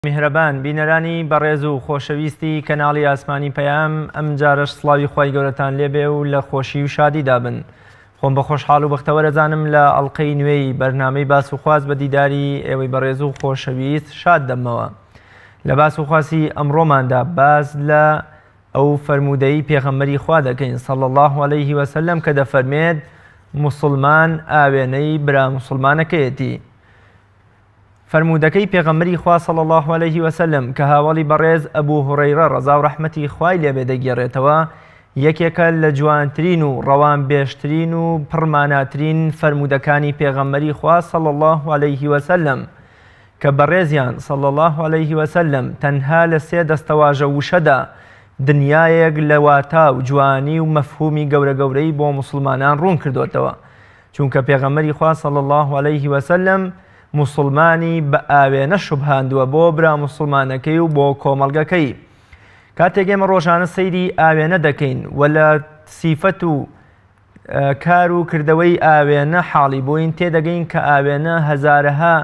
میهرەبان بینەرانی بەڕێز و خۆشەویستی کەناڵی ئاسمانی پەیام ئەم جارەش سڵاوی خی گەورەتان لێبێ و لە خۆشی و شادی دابن. خۆم بە خۆشحاڵ و بەختەوەرەزانم لە ئەڵقەی نوێی بەرنامەی باس و خواست بە دیداری ئێوەی بەڕێز و خۆشەویست شاد دەمەوە. لە باس و خواسی ئەمڕۆماندا باز لە ئەو فەرمودەی پێغەمبەری خوا دەکەین صلی الله عليه وسلم کە دەفەرمێت موسڵمان ئاوێنەی برا موسڵمانەکەیەتی. فرمودەکەی پێغەمبەری خوا صلی الله عليه وسلم کە هاوڵی بەڕێز ئەبوو هورەیرە ڕەزا و ڕەحمەتی خوای لێبێ دەگێڕێتەوە، یەکێکە لە جوانترین و ڕەوان بێشترین و پڕماناترین فرمودەکانی پێغەمبەری خوا صلی الله عليه وسلم کە بەڕێزیان صلی الله عليه وسلم تەنها لە سێ دەستەواژە وشەدا دنیایەک لە واتا و جوانی و مەفهومی گەورە گەورەی بۆ موسڵمانان ڕوون کردوتەوە، چونکە پێغەمبەری خوا صلی الله عليه وسلم موسڵمانی بە ئاوێنە شوبهاندووە بۆ برا موسڵمانەکەی و بۆ کۆمەڵگەکەی. کاتێک ئێمە ڕۆژانە سەیری ئاوێنە دەکەین و لە سیفەت و کار و کردەوەی ئاوێنە حاڵی بووین، تێدەگەین کە ئاوێنە هەزارەها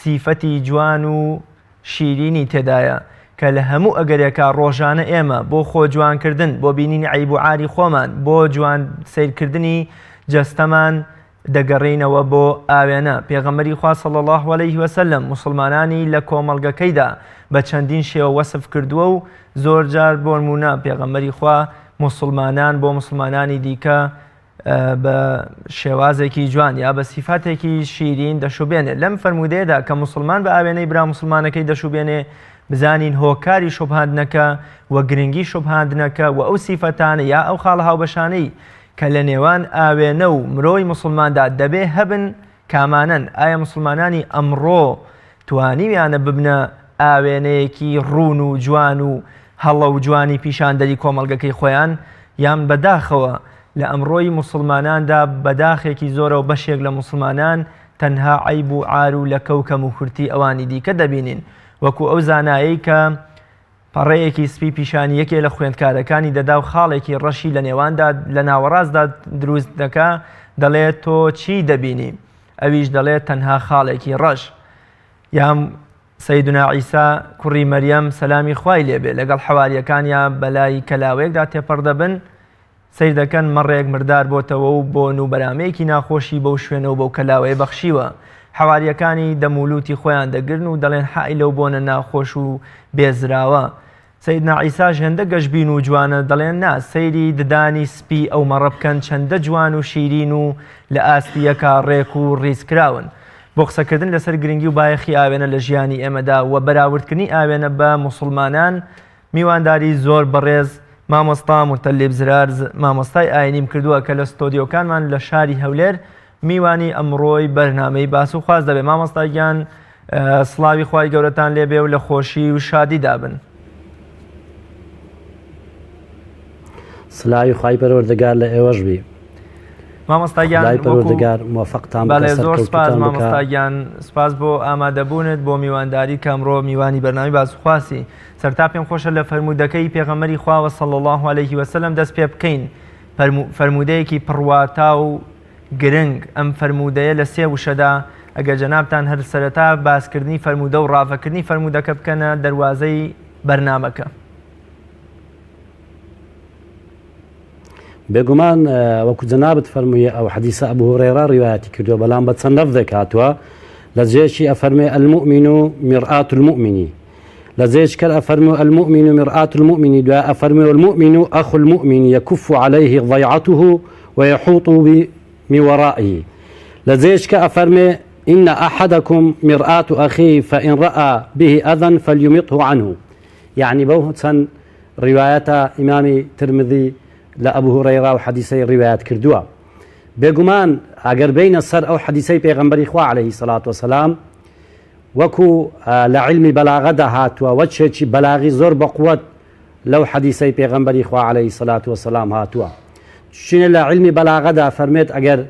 سیفەتی جوان و شیرینی تێدایە کە لە هەموو ئەگەرێکە ڕۆژانە ئێمە بۆ خۆ جوانکردن، بۆ بینینی عیب و عاری خۆمان، بۆ جوان سیرکردنی جەستەمان دەگەڕینەوە بۆ ئاوێنە. پێغەمبەری خوا صلی الله عليه وسلم موسڵمانانی لە کۆمەڵگەکەیدا بە چەندین شێوە وەسف کردووە و زۆر جار بۆ نمونە پێغەمبەری خوا موسڵمانان بۆ موسڵمانانی دیکە بە شێوازێکی جوان یا بە سیفاتێکی شیرین دەشوبێنێ. لەم فەرمودەیەدا کە موسڵمان بە ئاوێنەی برا موسڵمانەکەی دەشوبێنێ، بزانین هۆکاری شوبهاندنەکە و گرنگی شوبهاندنەکە و ئەو سیفەتانە یا ئەو خاڵە هاوبەشانەی کە لە نێوان ئاوێنە و مرۆی موسڵماندا دەبێ هەبن کامانن. ئایا موسڵمانانی ئەمڕۆ توانیویانە ببنە ئاوێنەیەکی ڕوون و جوان و هەڵە و جوانی پیشاندەری کۆمەڵگەکەی خۆیان، یان بەداخەوە لە ئەمڕۆی موسڵماناندا بەداخێکی زۆرە و بەشێک لە موسڵمانان تەنها عیب و عار و لە کەوکەم و کورتی ئەوانی دیکە دەبینین، وەکو ئەو زانایی کە پەڕەیەکی سپی پیشانی یەکێ لە خوێندکارەکانی دەدا و خاڵێکی ڕەشی لە نێواندا لە ناوەڕاستدا دروست دەکا، دەڵێت تۆ چی دەبینی؟ ئەویش دەڵێت تەنها خاڵێکی ڕەش. یام سەیدنا عیسا کوڕی مەریەم سەلامی خوای لێبێ لەگەڵ حەواریەکانیان بەلای کەلاوەیەکدا تێپەڕ دەبن، سەیر دەکەن مەڕێک مردار بۆتەوە و بۆ نوبەرامەیەکی ناخۆشی بەو شوێنەوە بەو کەلاوەیە بەخشیوە. حەواریەکانی دەمولوتی خۆیان دەگرن و دەڵێن حای لەو بۆنە ناخۆش و بێزراوە. سەیدنا عیساش هێندە گەشبین و جوانە، دەڵێن نا سەیری ددانی سپی ئەو مەڕە بکەن چەندە جوان و شیرین و لە ئاستیەکە ڕێک و ڕیزکراون. بۆ قسەکردن لەسەر گرنگی و بایەخی ئاوێنە لە ژیانی ئێمەدا و بەراوردکردنی ئاوێنە بە موسڵمانان میوانداری زۆر بەڕێز مامۆستا متەلێب زرار مامۆستای ئاینیم کردووە کە لە ستۆدیۆکانمان لە شاری هەولێر میوانی ئەمڕۆی بەرنامەی باس و خواست دەبێ. مامۆستا گیان سڵاوی خوای گەورەتان لێبێ و لە خۆشی و شادی دابن. سلاوی خوای پەروەردگار لە ئێوەش بی. مامۆستاگیان پەروەردگار موفقتان بەڵێ زۆر سپاس مامۆستاگیان، سپاس بۆ ئامادەبوونت بۆ میوانداری کە ئەمڕۆ میوانی بەرنامەی باس و خواسی. سەرتا پێم خۆشە لە فەرمودەکەی پێغەمبەری خواوە صلی الله عليه وسلم دەست پێ بکەین، فەرمودەیەکی پڕواتا و گرنگ. ئەم فەرمودەیە لە سێ وشەدا ئەگەر جەنابتان هەر سەرەتا باسکردنی فەرمودە و ڕافەکردنی فەرمودەکە بکەنە دەروازەی بەرنامەکە. بێگومان وەکو جەنابەت فەرموویە ئەو حەدیسە ئەبوو هورەیرە ڕیوایەتی کردووە، بەڵام بە چەند لەفظێک هاتووە. لە جێشی ئەفەرمێ المؤمن مرآة المؤمن، لە جێش کە ئەفەرمێ المؤمن مرآة المؤمن، دوای ئەفەرمێ المؤمن أخو المؤمن يكف عليه ضيعته ويحوط من ورائه، لە جێش کە ئەفەرمێ إن أحدكم مرآة أخيه فإن رأى به أذى فليمطه عنه. يعني بەو چەند ڕیوایەتە ئیمامی ترمذی لە ئەبوو هورەیرە و حەدیسەی ڕیوایەت کردووە. بێگومان ئەگەر بینە سەر ئەو حەدیسەی پێغەمبەری خوا عەلەیهی سەڵات وسەلام وەکو لە عیلمی بەلاغەدا هاتووە، وەچێکی بەلاغی زۆر بەقووەت لەو حەدیسەی پێغەمبەری خوا عەلەیهی سەڵات وسەلام هاتووە. چونە لە عیلمی بەلاغەدا فەرمێت ئەگەر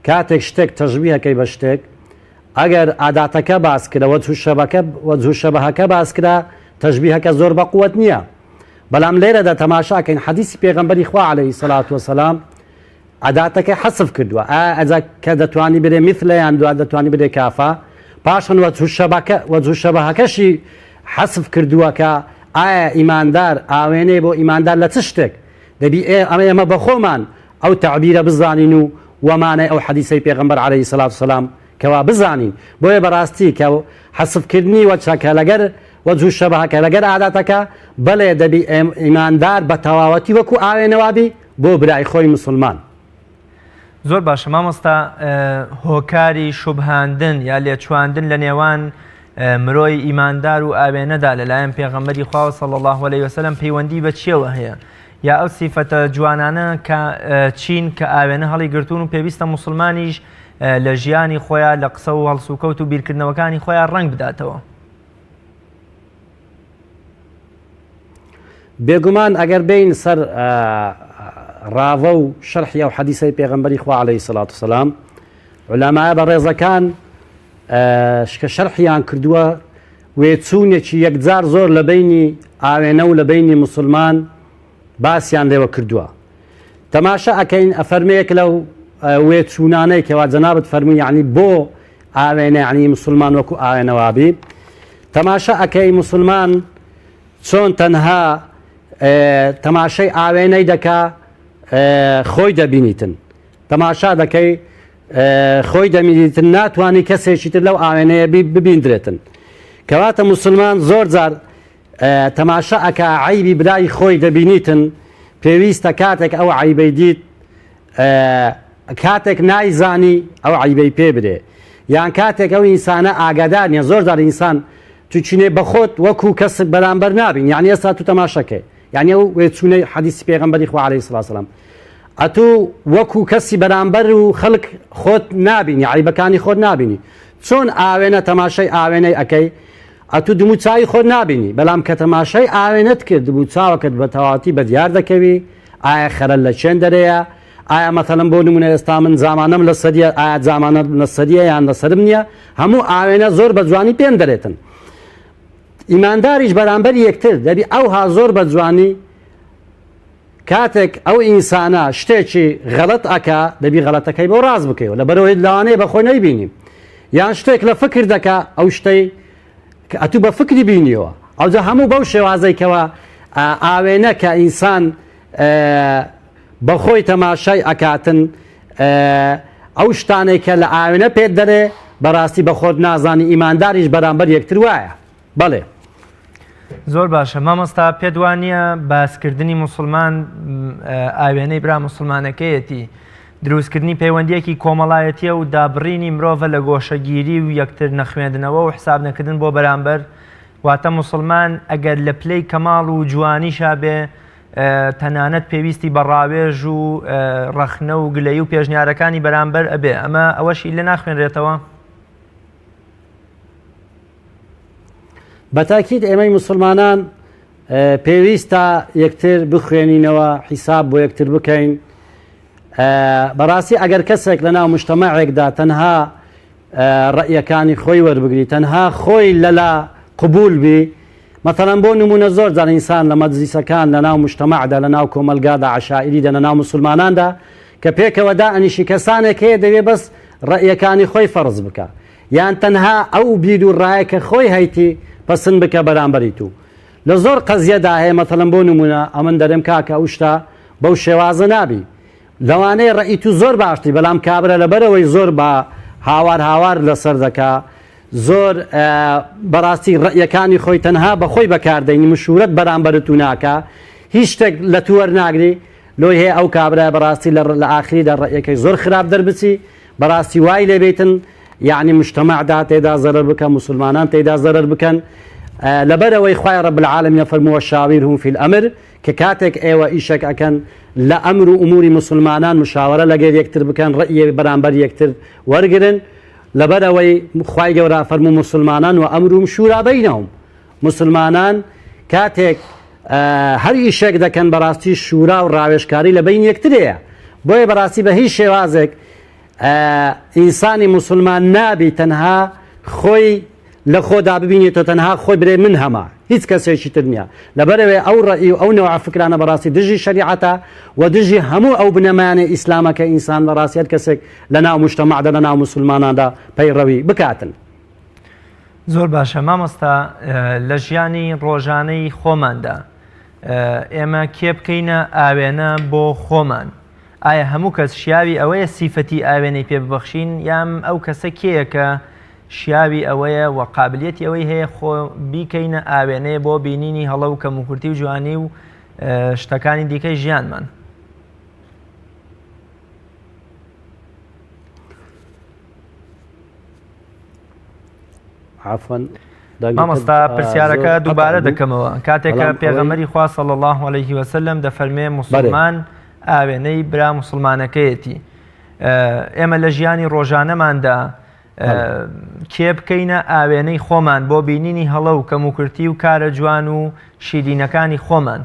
کاتێک شتێک تەژبیهەکەی بە شتێک، ئەگەر عاداتەکە باس کرا وەجه شەبەهەکە باس کرا، تەژبیهەکە زۆر بەقووەت نییە. بەڵام لێرەدا تەماشاکەین حەدیسی پێغەمبەری خوا عەلەیهی سەڵات وسەلام عاداتەکەی حەسف کردووە. ئەجا کە دەتوانی برێ مثلەیان دوا دەتوانی برێ کافە، پاشان وەجه شەبەهەکەشی حەسف کردووە کە ئایا ئیماندار ئاوێنێ بۆ ئیماندار لە چ شتێک دەبی ئێمە بە خۆمان ئەو تعبیرە بزانین و وەمانەی ئەو حەدیسەی پێغەمبەر عەلەیهی سەلات وسەلام کەوا بزانین بۆیە بەڕاستی کە حەسفکردنی وەچەکە لەگەر وەجه شەبەهەکە لەگەر عادەتەکە بەڵێ دەبی ئیماندار بە تەواوەتی وەکو ئاوێنەوابی بۆ برای خۆی مسلمان. زۆر باشە مامۆستا، هۆکاری شوبهاندن یا لێچواندن لە نێوان مرۆی ئیماندار و ئاوێنەدا لەلایەن پێغەمبەری خوا صلی الله علیه وسلم پەیوەندی بە چیەوە هەیە؟ یا ئەو سیفەتە جوانانە کە چین کە ئاوێنە هەڵی گرتوون و پێویستە موسڵمانیش لە ژیانی خۆیان لە قسە و هەڵسوکەوت و بیرکردنەوەکانی خۆیان ڕەنگ بداتەوە؟ بێگومان ئەگەر بین سەر ڕاوە و شەرحی ئەو حەدیسەی پێغەمبەری خوا عەلەیهی سەلات وسەلام، عولەمایە بەڕێزەکان کە شەرحیان کردووە وێچوونێکی یەکجار زۆر لە بینی ئاوێنە و لە بینی موسڵمان باسییان لێوە کردووە. تەماشا ئەکەین ئەفەرمەیەک لەو وێچوونانەی کەوا جەنابەت فەرمووی یعنی بۆ ئاوێنە یعنی موسڵمان وەکو ئاوێنەوابی، تەماشا ئەکەی موسڵمان چۆن تەنها تەماشای ئاوێنەی دەکا خۆی دەبینیتن، تەماشا دەکەی خۆی دەبینیتن، ناتوانانی کەسێکی تر لەو ئاوێنەیە ببیندرێتن. کەواتە موسڵمان زۆر جار تەماشا ئەکا عیبی برای خۆی دەبینیتن، پێویستە کاتێک ئەو عیبەی دیت کاتێک نایزانی ئەو عیبەی پێ بدێ، یان کاتێک ئەو ئینسانە ئاگادار نیە. زۆر جار ئینسان توچینێ بەخۆت وەکو کەسک بەرامبەر نابین، یعنی ئێستا تو تەماشەکەی، یعنی ئەو وێچوونەی حەدیسی پێغەمبەری خوا عەلەیهی سەلات وسەلام، ئەتوو وەکو کەسی بەرامبەر و خەڵک خۆت نابینی، عیبەکانی خۆت نابینی. چۆن ئاوێنە تەماشای ئاوێنەی ئەەکەی ئەتوو دمو چاوی خۆت نابینی، بەڵام کە تەماشای ئاوێنەت کرد دمو چاوەکەت بە تەواوەتی بە دیار دەکەوی ئایا خەرەل لە چێن دەرەیە، ئایا مەتەڵەن بۆ نمونە ئێستا من زامانەم لە سەریە، ئایا زامانە لە سەریە یان لەسەرم نییە، هەموو ئاوێنە زۆر بە جوانی پێم دەرێتن. ئیمانداریش بەرامبەر یەکتر دەبی ئەوها زۆر بە جوانی کاتێک ئەو ئینسانە شتێکی غەڵەت ئەکا دەبی غەڵەتەکەی بۆ ڕاست بکەیەوە، لەبەرەوەی لەوانەیە بەخۆی نەیبینیم، یان شتێک لە فکر دەکا ئەو شتەی کە ئەتوو بە فکری بینیەوە. ئەوجا هەموو بەو شێوازەیەکەوە ئاوێنە کە ئینسان بەخۆی تەماشای ئەکاتن ئەو شتانەی کە لە ئاوێنە پێت دەرێ بەڕاستی بە خۆت نازانی، ئیمانداریش بەرامبەر یەکتر وایە. بەڵێ زۆر باشە مامۆستا، پێت وانە باسکردنی موسڵمان ئاوێنەی برا موسڵمانەکەیەتی دروستکردنی پەیوەندیەکی کۆمەڵایەتیە و دابڕینی مرۆڤە لە گۆشەگیری و یەکتر نەخوێندنەوە و حساب نەکردن بۆ بەرامبەر. واتە موسڵمان ئەگەر لە پلەی کەماڵ و جوانیشا بێ تەنانەت پێویستی بە ڕاوێژ و ڕەخنە و گلەیی و پێشنیارەکانی بەرامبەر ئەبێ، ئەمە ئەوەشی لێ ناخوێنرێتەوە؟ بەتاکید ئێمەی موسڵمانان پێویستە یەکتر بخوێنینەوە، حیساب بۆ یەکتر بکەین. بەڕاستی ئەگەر کەسێک لە ناو مجتەمەعێکدا تەنها ڕەئیەکانی خۆی وەربگری، تەنها خۆی لەلا قبول بی، مەتەڵەن بۆ نمونە زۆر جار ئینسان لە مەجلیسەکان لە ناو مجتەمەعدا لە ناو کۆمەلگادا عەشائیریدا لە ناو موسڵماناندا کە پێکەوە دائەنیشی کەسانێک هەیە دەوێ بەس ڕەئیەکانی خۆی فەرز بکە، یان تەنها ئەو بیر و ڕایەکە خۆی هەیتی پەسند بکە بەرامبەری تو. لە زۆر قەزیەدا هەیە مەتەڵەن بۆ نمونە ئەمن دەرێم کاکە ئەو شتە بەو شێوازە نابی، لەوانەیە ڕەئی تو زۆر باشتی، بەڵام کابرا لەبەرەوەی زۆر بە هاوار لەسەر دەکا، زۆر بەڕاستی ڕەئیەکانی خۆی تەنها بە خۆی بەکاردەینی، مشورەت بەرامبەرت و ناکە، هیچ شتێک لە تو وەرناگری، لۆی هەیە ئەو کابرا بەڕاستی لە ئاخریدا ڕەئیەکەی زۆر خراپ دەربچی، بەڕاستی وای لێبێتن یعنی مجتەمەعدا تێدا زەرەر بکە، موسڵمانان تێدا زەرەر بکەن. لەبەرەوەی خوای رب العالمین فەرمووە شاویرهم فی الأمر، کە کاتێک ئێوە ئیشێک ئەکەن لە ئەمر و ئوموری موسڵمانان مشاوەرە لەگەر یەکتر بکەن، ڕەئی بەرامبەر یەکتر وەرگرن. لەبەرەوەی خوای گەورە فەرموو موسڵمانان و ئەمروهم شورا بەینەهم، موسڵمانان کاتێک هەر ئیشێک دەکەن بەڕاستی شورا و ڕاوێژکاری لە بین یەکترەیە. بۆیە بەڕاستی بە هیچ شێوازێک ئینسانی موسڵمان نابی تەنها خۆی لە خۆدا ببینێتەوە، تەنها خۆی برێ من هەما، هیچ کەسێکی تر نییە. لەبەرەوەی ئەو ڕەئی و ئەو نەوع فکرانە بەڕاستی دژی شەریعەتە و دژی هەموو ئەو بنەمایانەی ئیسلامەکە ئینسان بەڕاستی هەر کەسێک لە ناو مجتەمەعدا لە ناو موسڵماناندا پەیڕەوی بکاتن. زۆر باشە مامۆستا لە ژیانی ڕۆژانەی خۆماندا ئێمە کێ بکەینە ئاوێنە بۆ خۆمان ئایا هەموو کەس شیاوی ئەوەیە سیفەتی ئاوێنەی پێ ببەخشین یام ئەو کەسە کێیە کە شیاوی ئەوەیە و قابلیەتی ئەوەی هەیە خۆ بیکەینە ئاوێنەیە بۆ بینینی هەڵە و کەموکورتی و جوانی و شتەکانی دیکەی ژیانمان. مامۆستا پرسیارەکە دووبارە دەکەمەوە کاتێکە پێغەمبەری خوا صلی الله علیه وسلم دەفەرمێ موسڵمان ئاوێنەی برا موسڵمانەکەیەتی. ئێمە لە ژیانی ڕۆژانەماندا کێ بکەینە ئاوێنەی خۆمان بۆ بینینی هەڵە و کەموکورتی و کارە جوان و شیرینەکانی خۆمان.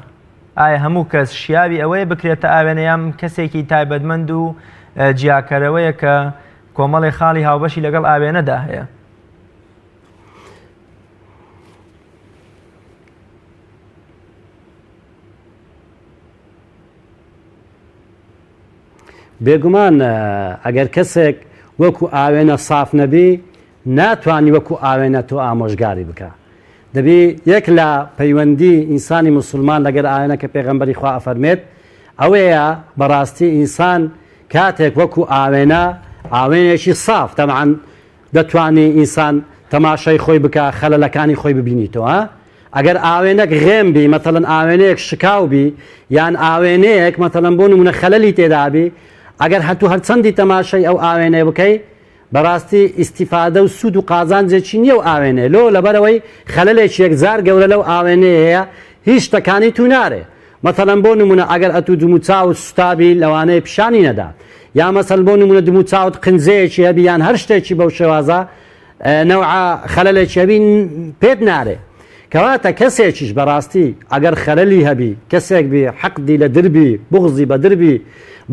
ئایا هەموو کەس شیاوی ئەوەیە بکرێتە ئاوێنەیان کەسێکی تایبەتمەند و جیاکەرەوەیە کە کۆمەڵی خاڵی هاوبەشی لەگەڵ ئاوێنەدا هەیە؟ بێگومان ئەگەر کەسێک وەکو ئاوێنە ساف نەبی ناتوانانی وەکو ئاوێنە تۆ ئامۆژگاری بکە. دەبی یەک لە پەیوەندی ئینسانی مسلمان لەگەر ئاوێنە کە پێغەمبەری خوا ئەفەرمێت ئەوەیە بەڕاستی ئینسان کاتێک وەکو ئاوێنێکی صاف تەمعەن دەتوانی ئینسان تەماشای خۆی بکە خەلەلەکانی خۆی ببینیتەوە. ئەگەر ئاوێنەك غێم بی مەتەڵەن ئاوێنەیەک شکاو بی یان ئاوێنەیەک مەتەڵەن بۆ نمونە خەلەلی تێدابی ئەگەر هەتوو هەرچەندی تەماشای ئەو ئاوێنەیە بکەی بەڕاستی ئیسیفادە و سوود و قازانجێکی نییە و ئاوێنێ لۆ لەبەرەوەی خەلەلێکی یەکجار گەورە لەو ئاوێنەیە هەیە هیچ شتەکانی تو نارێ. مەتەڵەن بۆ نمونە ئەگەر ئەتوو دمو چاوت سوتابی لەوانەیە پیشانی نەدا یا مەسەڵ بۆ نمونە دمو چاوت قنجەیەکی هەبی یان هەر شتێکی بەو شێوازە نەوعا خەلەلێکی هەبی پێت نارێ. کەواتە کەسێکیش بەڕاستی ئەگەر خەلەلی هەبی کەسێک بی حەقدی لە دربی بغزی بە دربی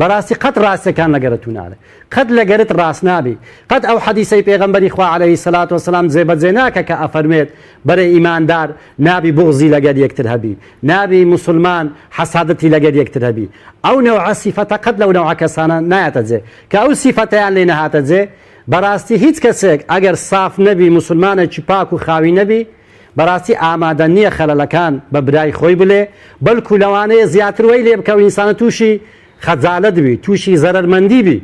بەڕاستی قەت ڕاستەکان لەگەرت نارێ قەت لەگەرت ڕاست نابی قەت ئەو حەدیسەی پێغەمبەری خوا عەلەیهی سەلات وەسەلام جێبەجێ ناکە کە ئەفەرمێت بەرە ئیماندار نابی بغزی لەگەر یەکتر هەبی نابی موسڵمان حەسادەتی لەگەر یەکتر هەبی ئەو نەوعە سیفەتە قەت لەو نەوعە کەسانە نایەتە جێ کە ئەو سیفەتەیان لێ نەهاتە جێ بەڕاستی هیچ کەسێک ئەگەر ساف نەبی موسڵمانێکی پاک و خاوی نەبی بەڕاستی ئامادە نییە خەلەلەکان بە برای خۆی بڵێ بەڵکو لەوانەیە زیاتر وەی لێ بکە و ئینسانە تووشی خەجالەت بی تووشی زەرەرمەندی بی.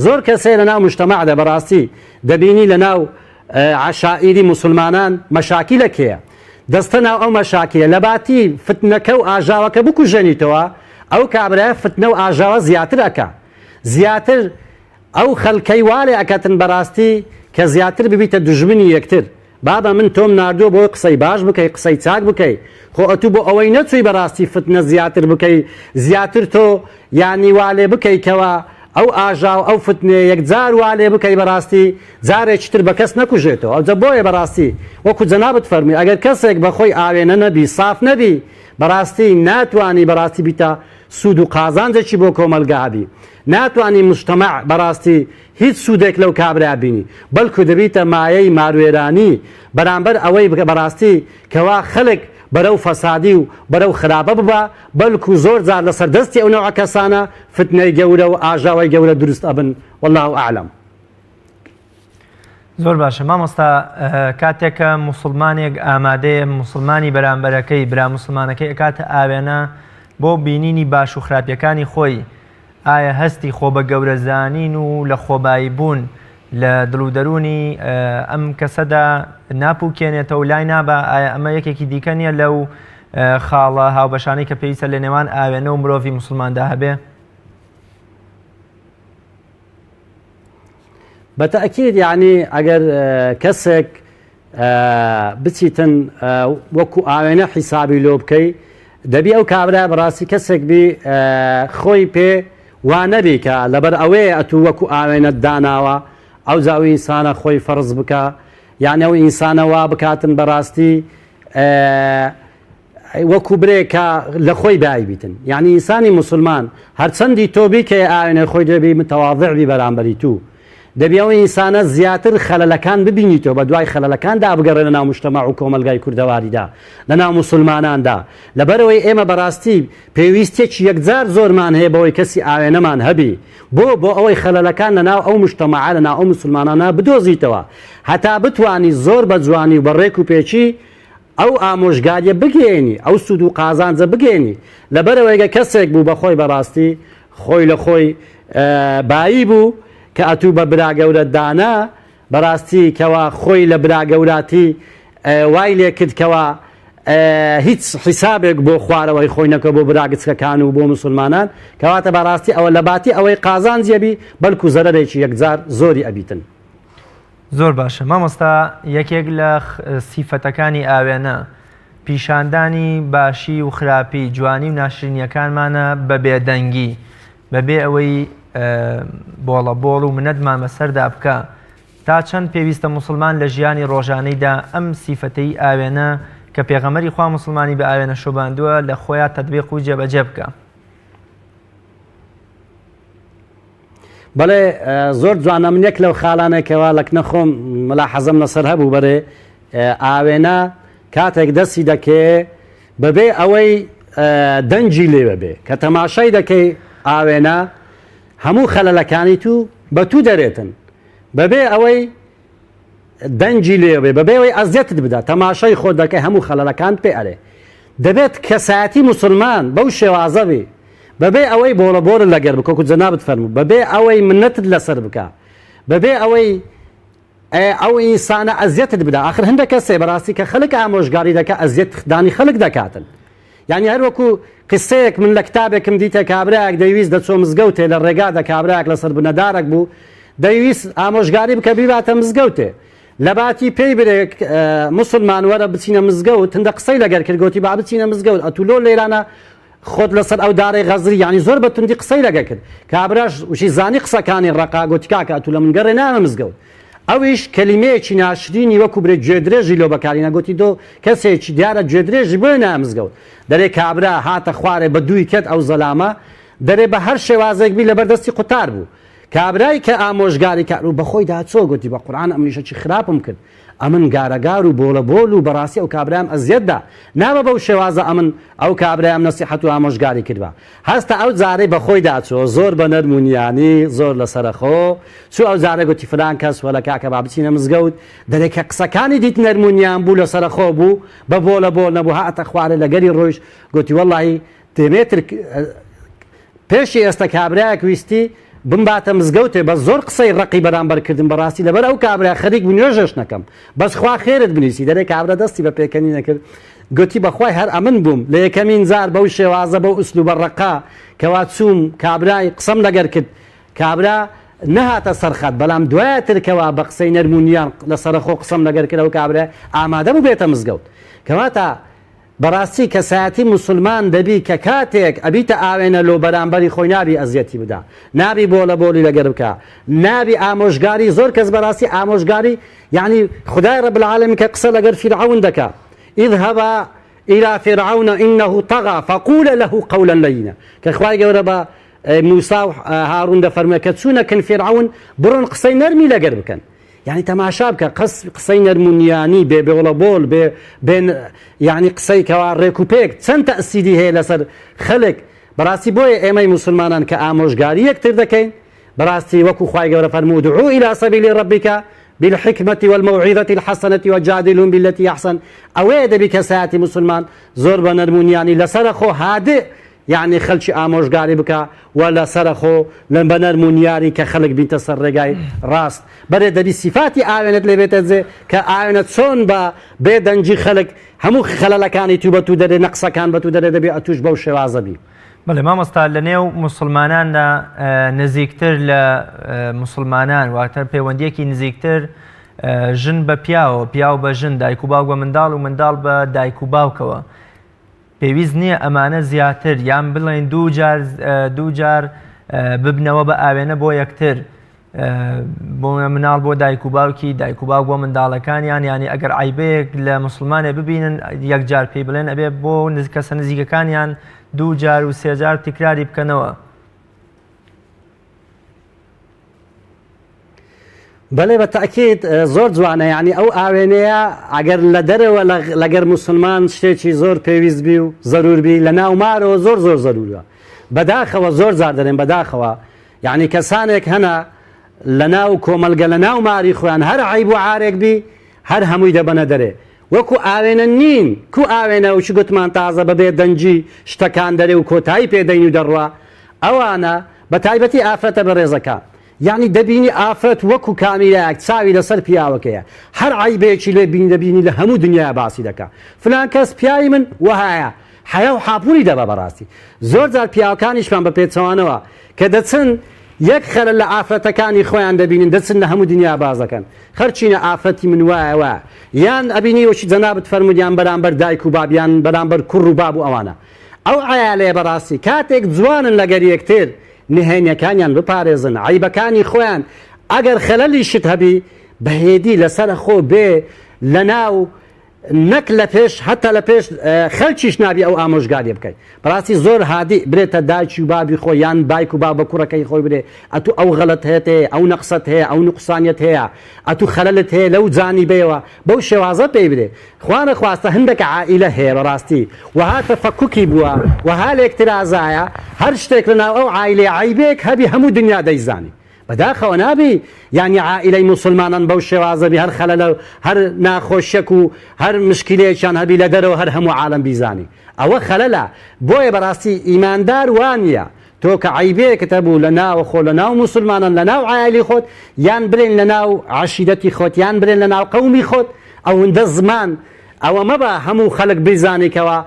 زۆر کەسێ لە ناو مجتەمەعدا بەڕاستی دەبینی لە ناو عەشائیری موسڵمانان مەشاکیلەکەیە دەستە ناو ئەو مەشاکیلە لە باتی فتنەکە و ئاژاوەکە بکوژێنیتەوە ئەو کابرایە فتنە و ئاژاوە زیاتر ئەکا زیاتر ئەو خەڵکەی والێ ئەکەتن بەڕاستی کە زیاتر ببیتە دوژمنی یەکتر. بابە من تۆم نردووە بۆ قسەی باش بکەی قسەی چاک بکەی خۆ ئەتوو بۆ ئەوەی نەچووی بەڕاستی فتنە زیاتر بکەی زیاتر تۆ یانی والێ بکەیتەوە ئەو ئاژا و ئەو فتنێ یەکجار والێ بکەی بەڕاستی جارێکی تر بە کەس نەکوژێتەوە ئەوجە بۆیە بەڕاستی وەکو جەنابەت فەرمی ئەگەر کەسێک بەخۆی ئاوێنە نەبی ساف نەبی بەڕاستی ناتوانی بەڕاستی بیتە سوود و قازانجێکی بۆ کۆمەلگابی ناتوانی مجتەمەع بەڕاستی هیچ سوودێک لەو کابرا بینی بەڵکو دەبیتە مایەی ماروێرانی بەرامبەر ئەوەی بەڕاستی کەوا خەڵک بەرەو فەسادی و بەرەو خراپە ببە بەڵکو زۆر جار لەسەر دەستی ئەو نەوعە کەسانە فتنەی گەورە و ئاژاوی گەورە دروست ئەبن والله ئەعلەم. زۆر باشە مامۆستا کاتێکە موسڵمانێک ئامادەیە موسڵمانی بەرامبەرەکەی برا موسڵمانەکەی ئەکاتە ئاوێنە بۆ بینینی باش و خراپیەکانی خۆی ئایا هەستی خۆ بە گەورەزانین و لە خۆبایی بوون لە دڵ و دەرونی ئەم کەسەدا ناپوکێنێتەوە و لای نابە ئایا ئەمە یەکێکی دیکە نییە لەو خاڵە هاوبەشانەی کە پێویستە لە نێوان ئاوێنە و مرۆڤی موسڵماندا هەبێ؟ بەتەئکید یعنی ئەگەر کەسێک بچیتن وەکو ئاوێنە حیسابی لۆ بکەی دەبی ئەو کابرا بەڕاستی کەسێک بی خۆی پێ وا نەبی کە لەبەر ئەوەیە ئەتوو وەکو ئاوێنەت داناوە ئەو جاوی ئینسانە خۆی فەرز بکە یعنی ئەو ئینسانە وا بکاتن بەڕاستی وەکو برێکە لە خۆی دای بیتن یعنی ئینسانی موسڵمان هەرچەندی تۆبی کە ئاوێنە خۆی دەبی متەواضع بی بەرامبەری تو دەبی ئەو ئینسانە زیاتر خەلەلەکان ببینیتەوە بە دوای خەلەلەکاندا بگەڕێ لە ناو مجتەمەع و کۆمەلگای کوردەواریدا لە ناو موسڵماناندا لەبەرەوەی ئێمە بەڕاستی پێویستێکی یەکجار زۆرمان هەیە بەوەی کەسی ئاوێنەمان هەبی بۆ ئەوەی خەلەلەکان لە ناو ئەو مجتەمەعە لە ناو ئەو موسڵمانانە بدۆزیتەوە هەتا بتانی زۆر بە جوانی و بە ڕێک و پێچی ئەو ئامۆژگاریە بگەێنی ئەو سود و قازانجە بگەێنی لەبەرەوەیگە کەسێک بوو بەخۆی بەڕاستی خۆی لە خۆی بایی بوو کە ئەتوو بە براگەورە دانا بەڕاستی کەوا خۆی لە براگەوراتی وای لێ کردکەوە هیچ حیسابێک بۆ خوارەوەی خۆی نەکە بۆ براگچکەکان و بۆ مسلمانان کەواتە بەڕاستی ئەوە لە باتی ئەوەی قازانجیەبی بەڵکو زەرەرێکی یەکجار زۆری ئەبیتن. زۆر باشە مامۆستا یەکێک لە سیفەتەکانی ئاوێنە پیشاندانی باشی و خراپی جوانی و ناشرینیەکانمانە بە بێدەنگی بەبێ ئەوەی بۆڵە بۆڵ و منەتمان بەسەردا بکە تا چەند پێویستە مسلمان لە ژیانی ڕۆژانەیدا ئەم سیفەتەی ئاوێنە کە پێغەمبەری خوا مسلمانی بە ئاوێنە شۆباندووە لە خۆیان تەطبیق و جێبەجێ بکە. بەڵێ زۆر جوانە من یەک لەو خاڵانێکەوە لەکنە خۆم ملاحەزەم لەسەر هەبوو بەرێ ئاوێنە کاتێک دەستی دەکێ بەبێ ئەوەی دەنجی لێ بەبێ کە تەماشای دەکەی ئاوێنە هەموو خەلەلەکانی تو بە تو دەرێتن بەبێ ئەوەی دەنجی لێبێ بەبێ ئەوەی ئەزیەتت بدە تەماشای خۆ دەکەی هەموو خەلەلەکان پێ ئەرێ دەبێت کەسایەتی مسلمان بەو شێوازە بێ بەبێ ئەوەی بۆڵە بۆرە لەگەر بکە و جەنابەت فەرموو بەبێ ئەوەی منەتت لەسەر بکە بەبێ ئەوەی ئەو ئینسانە ئەزیەتت بدە ئاخر هەندێک کەسێ بەڕاستی کە خەڵک ئامۆژگاری دەکە ئەزیەت دانی خەڵک دەکاتن یعنی هەر وەکو قسەیەک من لە کتابێکم دیتە کابراەک دەویست دەچۆ مزگەوتێ لە ڕێگادا کابراەک لەسەر بنەدارێک بوو دەویست ئامۆژگاری بکە بیباتە مزگەوتێ لە باتی پێی برێک مسلمان وەرە بچینە مزگەوت هەندە قسەی لەگەر کردگوتی با بچینە مزگەوت ئەتولۆ لێرانە خۆت لەسەر ئەو دارەی غەزری ینی زۆر بە توندی قسەی لەگە کرد کابراش وشی زانی قسەکانی ڕقا گوتی کاکە ئەتو لە من گەڕێ نامە مزگەوت ئەویش کەلیمەیەکی ناشرینی وەکو برێت گوێدرێژی لۆ بەکاری نەگوتی دۆ کەسێکی دیارە گوێدرێژی بۆی نامزگەوت دەرێ کابرا هاتە خوارێ بە دووی کەت ئەو زەلامە دەرێ بە هەر شێوازێک بی لەبەردەستی قوتار بوو کابرای کە ئامۆژگاری کار و بەخۆی داچۆ گوتی بە قورئان ئەمنیشەکی خراپم کرد ئەمن گارەگار و بۆڵە بۆڵ و بەڕاستی ئەو کابرایم ئەزیەتدا نابە بەو شێوازە ئەمن ئەو کابرایم نەسیحەت و ئامۆژگاری کردوە هەستا ئەو جارەی بەخۆی داچۆ زۆر بە نەرمونیانی زۆر لەسەرخۆ چوو ئەو جارە گوتی فلان کەس وەلە کاکە با بچینە مزگەوت دەرێکە قسەکانی دیت نەرمونیان بوو لەسەرخۆ بوو بە بۆڵە بۆڵ نەبوو هاتە خوارێ لەگەری ڕۆیش گوتی وەڵڵاهی دێمێتر پێشی ئێستا کابراایەک ویستی بمباتە مزگەوتێ بە زۆر قسەی ڕقی بەرامبەرکردن بەڕاستی لەبەر ئەو کابرا خەریک بوو نوێژەش نەکەم بەس خوا خێرت بنویسی دەرێ کابرا دەستی بە پێکەنی نەکرد گوتی بەخوای هەر ئەمن بووم لە یەکەمین جار بەو شێوازە بەو ئوسلوبە ڕقا کەوا چووم کابرای قسەم لەگەر کرد کابرا نەهاتە سەرخەت بەڵام دوایەتر کەوا بە قسەی نەرمونیان لەسەرخۆ قسەم لەگەر کرد ئەو کابرا ئامادە بوو بێتە مزگەوت کەواتە بەڕاستی کەسایەتی مسلمان دەبی کە کاتێک ئەبیتە ئاوێنە لۆ بەرامبەری خۆی نابی ئەزیەتی بدا نابی بۆڵە بۆلی لەگەر بکە نابی ئامۆژگاری زۆر کەس بەڕاستی ئامۆژگاری یعنی خدای رب العالمین کە قسە لەگەر فرعون دەکا اذهبا إلى فرعون إنه طغى فقول له قولا لينا كخواي جورا با موسى هارون دفرمي كتسونا كان فرعون برون قصي نرمي لقرب كان يعني تماشا بکە قسەی نەرمونیانی بێ بێوڵە بۆڵ بێن یعنی قسەی کەوا ڕێکوپێک چەند تەئسیری هەیە لەسەر خەڵک بەڕاستی بۆیە ئێمەی مسلمانان کە ئامۆژگاری یەکتر دەکەین بەڕاستی وەکو خوای گەورە فەرموو ادعوا إلى سبيل ربك بالحكمة والموعظة الحسنة وجادلهم بالتي أحسن ئەوەیە دەبی کەسایەتی مسلمان زۆر بە نەرمونیانی لەسەر خۆ هادئ یعنی خەڵکی ئامۆژگاری بکە و لەسەرخۆ لە بە نەرمونیاری کە خەڵک بینتە سەر ڕێگای ڕاست بەرێ دەبی سیفاتی ئاوێنت لێ بێتە جێ کە ئاوێنە چۆن بە بێدەنجی خەڵک هەموو خەلەلەکانی تو بە تو دەرێ نەقسەکان بە تو دەرێ دەبێ ئەتوش بەو شێوازە بی بەڵێ مامۆستا لە نێو مسلماناندا نزیکتر لە مسلمانان واتر پەیوەندیەکی نزیکتر ژن بە پیاو بە ژن دایک و باوک بە منداڵ و منداڵ بە دایک و باوکەوە پێویست نییە ئەمانە زیاتر یان بڵێن دوو جار ببنەوە بە ئاوێنە بۆ یەکتر بۆ مناڵ بۆ دایک و باوکی دایک و باوک بۆ منداڵەکانیان ینی ئەگەر عیبەیەک لە مسلمانێ ببینن یەکجار پێی بڵێن ئەبێ بۆ کەسە نزیکەکانیان دوو جار و سێ جار تکراری بکەنەوە بەڵێ بە تەکید زۆر جوانە یعنی ئەو ئاوێنەیە ئەگەر لە دەرەوە لەگەر مسلمان شتێکی زۆر پێویست بی و زەروربی لە ناو مارەوە زۆر زەرورە بەداخەوە زۆر جار دەرێن بەداخەوە یعنی کەسانێک هەنا لە ناو کۆمەلگە لە ناو ماری خۆیان هەر عیب و عارێک بی هەر هەمووی دەبەنە دەرێ وەکو ئاوێنە نین کو ئاوێنە و چ گوتمان تازە بەبێ دەنجی شتەکان دەرێ و کۆتایی پێدەین و دەڕوا ئەوانە بە تایبەتی ئافرەتە بە ڕێزەکان یعنی دەبینی ئافرەت وەکو کامیرایەک چاوی لەسەر پیاوەکەیە هەر عیبێکی لێ بینی دەبینی لە هەموو دنیا باسی دەکات فلان کەس پیاوی من وهایە حیا و حاپوری دەبە بەڕاستی زۆر جار پیاوەکانیشمان بە پێچەوانەوە کە دەچن یەک خەلە لە ئافرەتەکانی خۆیان دەبینن دەچن لە هەموو دنیا باز دەکەن خەرچینە ئافرەتی من وایەوە یان ئەبینی وەشی جەنابەت فەرمودیان بەرامبەر دایک و بابیان بەرامبەر کوڕ و باب و ئەوانە ئەو عیالەیە بەڕاستی کاتێک جوانن لەگەر یەکتر نهێنیەکانیان بپارێزن عیبەکانی خۆیان ئەگەر خەلەلی شت هەبی بەهێدی لەسەر خۆ بێ لە ناو نەک لە پێش هەتا لە پێش خەلکیش نابی ئەو ئامۆژگاری بکەیت بەڕاستی زۆر هادی برێتە دایکی و بابی خۆی یان دایک و با بە کوڕەکەی خۆی برێ ئەتو ئەو غەڵەت هەیە ئەو نەقسەت هەیە ئەو نوقسانیەت هەیە ئەتو خەلەلت هەیە لەو جانی بێەوە بەو شێوازە پێی برێ خوانە خواستە هەندێکە عائیلە هەیە بەڕاستی وها تەفەکوکی بووە وها لێکترازایە هەر شتێک لەناو ئەو عائیلێ عیبێک هەبی هەموو دنیا دەیزانی بەداخەوە نابی یعنی عائیلەی موسڵمانان بەو شێوازەبی هەر خەلەلە هەر ناخۆشیەک و هەر مشکلێکیان هەبی لە دەرەوە هەر هەموو عالم بیزانی ئەوە خەلەلە بۆیە بەڕاستی ئیماندار وانە تۆ کە عیبەیەکت هەبوو لە ناوە خۆ لە ناو موسڵمانان لە ناو عایلی خۆت یان برێن لە ناو عەشیرەتی خۆت یان برێن لە ناو قەومی خۆت ئەوەندە زمان ئەوە مەبە هەموو خەڵک بیزانێکەوە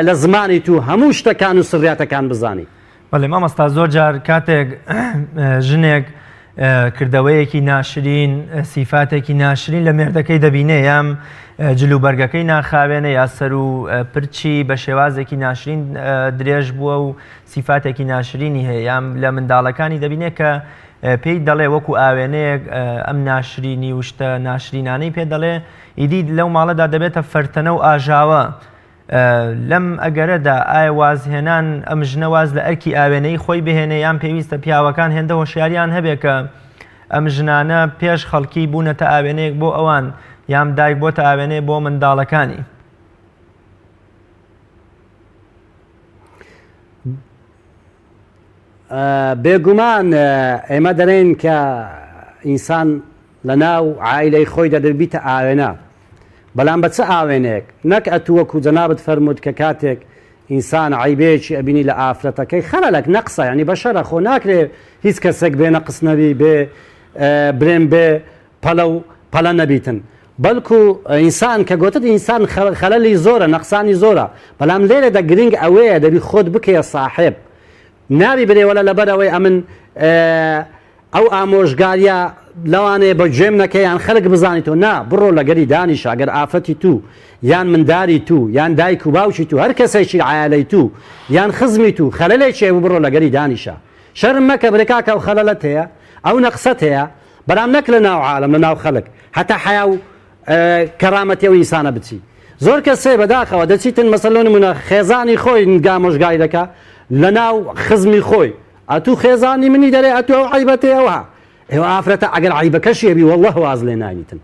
لە زمانی تو هەموو شتەکان و سڕیاتەکان بزانی بەڵێ مامۆستا زۆر جار کاتێک ژنێک کردەوەیەکی ناشرین سیفاتێکی ناشرین لە مێردەکەی دەبینێ یام جلوبەرگەکەی ناخاوێنە یا سەر و پرچی بە شێوازێکی ناشرین درێژ بووە و سیفاتێکی ناشرینی هەیە یام لە منداڵەکانی دەبینێت کە پێی دەڵێ وەکو ئاوێنەیەک ئەم ناشرینی و شتە ناشرینانەی پێ دەڵێ ئیدی لەو ماڵەدا دەبێتە فەرتەنە و ئاژاوە لەم ئەگەرەدا ئایا وازهێنان ئەم ژنە واز لە ئەرکی ئاوێنەی خۆی بهێنێ یان پێویستە پیاوەکان هێندە هۆشیاریان هەبێ کە ئەم ژنانە پێش خەڵکی بوونەتە ئاوێنەیەک بۆ ئەوان یام دایک بۆتە ئاوێنەیە بۆ منداڵەکانی بێگومان ئێمە دەڵێن کە ئینسان لە ناو عائیلەی خۆی دەدەبیتە ئاوێنە بەڵام بە چه ئاوێنێک نەک ئەتووەکو جەنابەت فەرموود کە کاتێک ئینسان عیبەیەکی ئەبینی لە ئافرەتەکەی خەلەلێک نەقسە ینی بەشەرە خۆ ناکرێ هیچ کەسێک بێ نەقس نەبی بێ برێن بێ پەلە نەبیتن بەڵکو ئینسان کە گوتت ئینسان خەلەلی زۆرە نەقسانی زۆرە بەڵام لێرەدا گرنگ ئەوەیە دەبی خۆت بکەیە ساحێب نابی برێوەلە لەبەرەوەی ئەمن ئەو ئامۆژگاریە لەوانەیە بە گوێم نەکەیان خەڵک بزانیتەوە نا بڕۆ لەگەری دانیشە ئەگەر ئافەتی تو یان منداری تو یان دایک و باوکی تو هەر کەسێکی عایلەی تو یان خزمی تو خەلەلێکی هەیە بڕۆ لەگەری دانیشە شەرم مەکە برێکاکە ئەو خەلەلت هەیە ئەو نەقسەت هەیە بەرام نەک لە ناو عالم لە ناو خەڵک هەتا حیا و کەرامەتی ئەو ئینسانە بچی زۆر کەسێ بەداخەوە دەچیتن مەسەلەن نمونە خێزانی خۆی گامۆژگاری دەکا لە ناو خزمی خۆی ئەتوو خێزانی منی دەرێ ئەتوو ئەو عیبەتێ ئەوە ئێوە ئافرەتە ئەگەر عیبەکەشیەبی وەڵڵە واز لێ نانیتن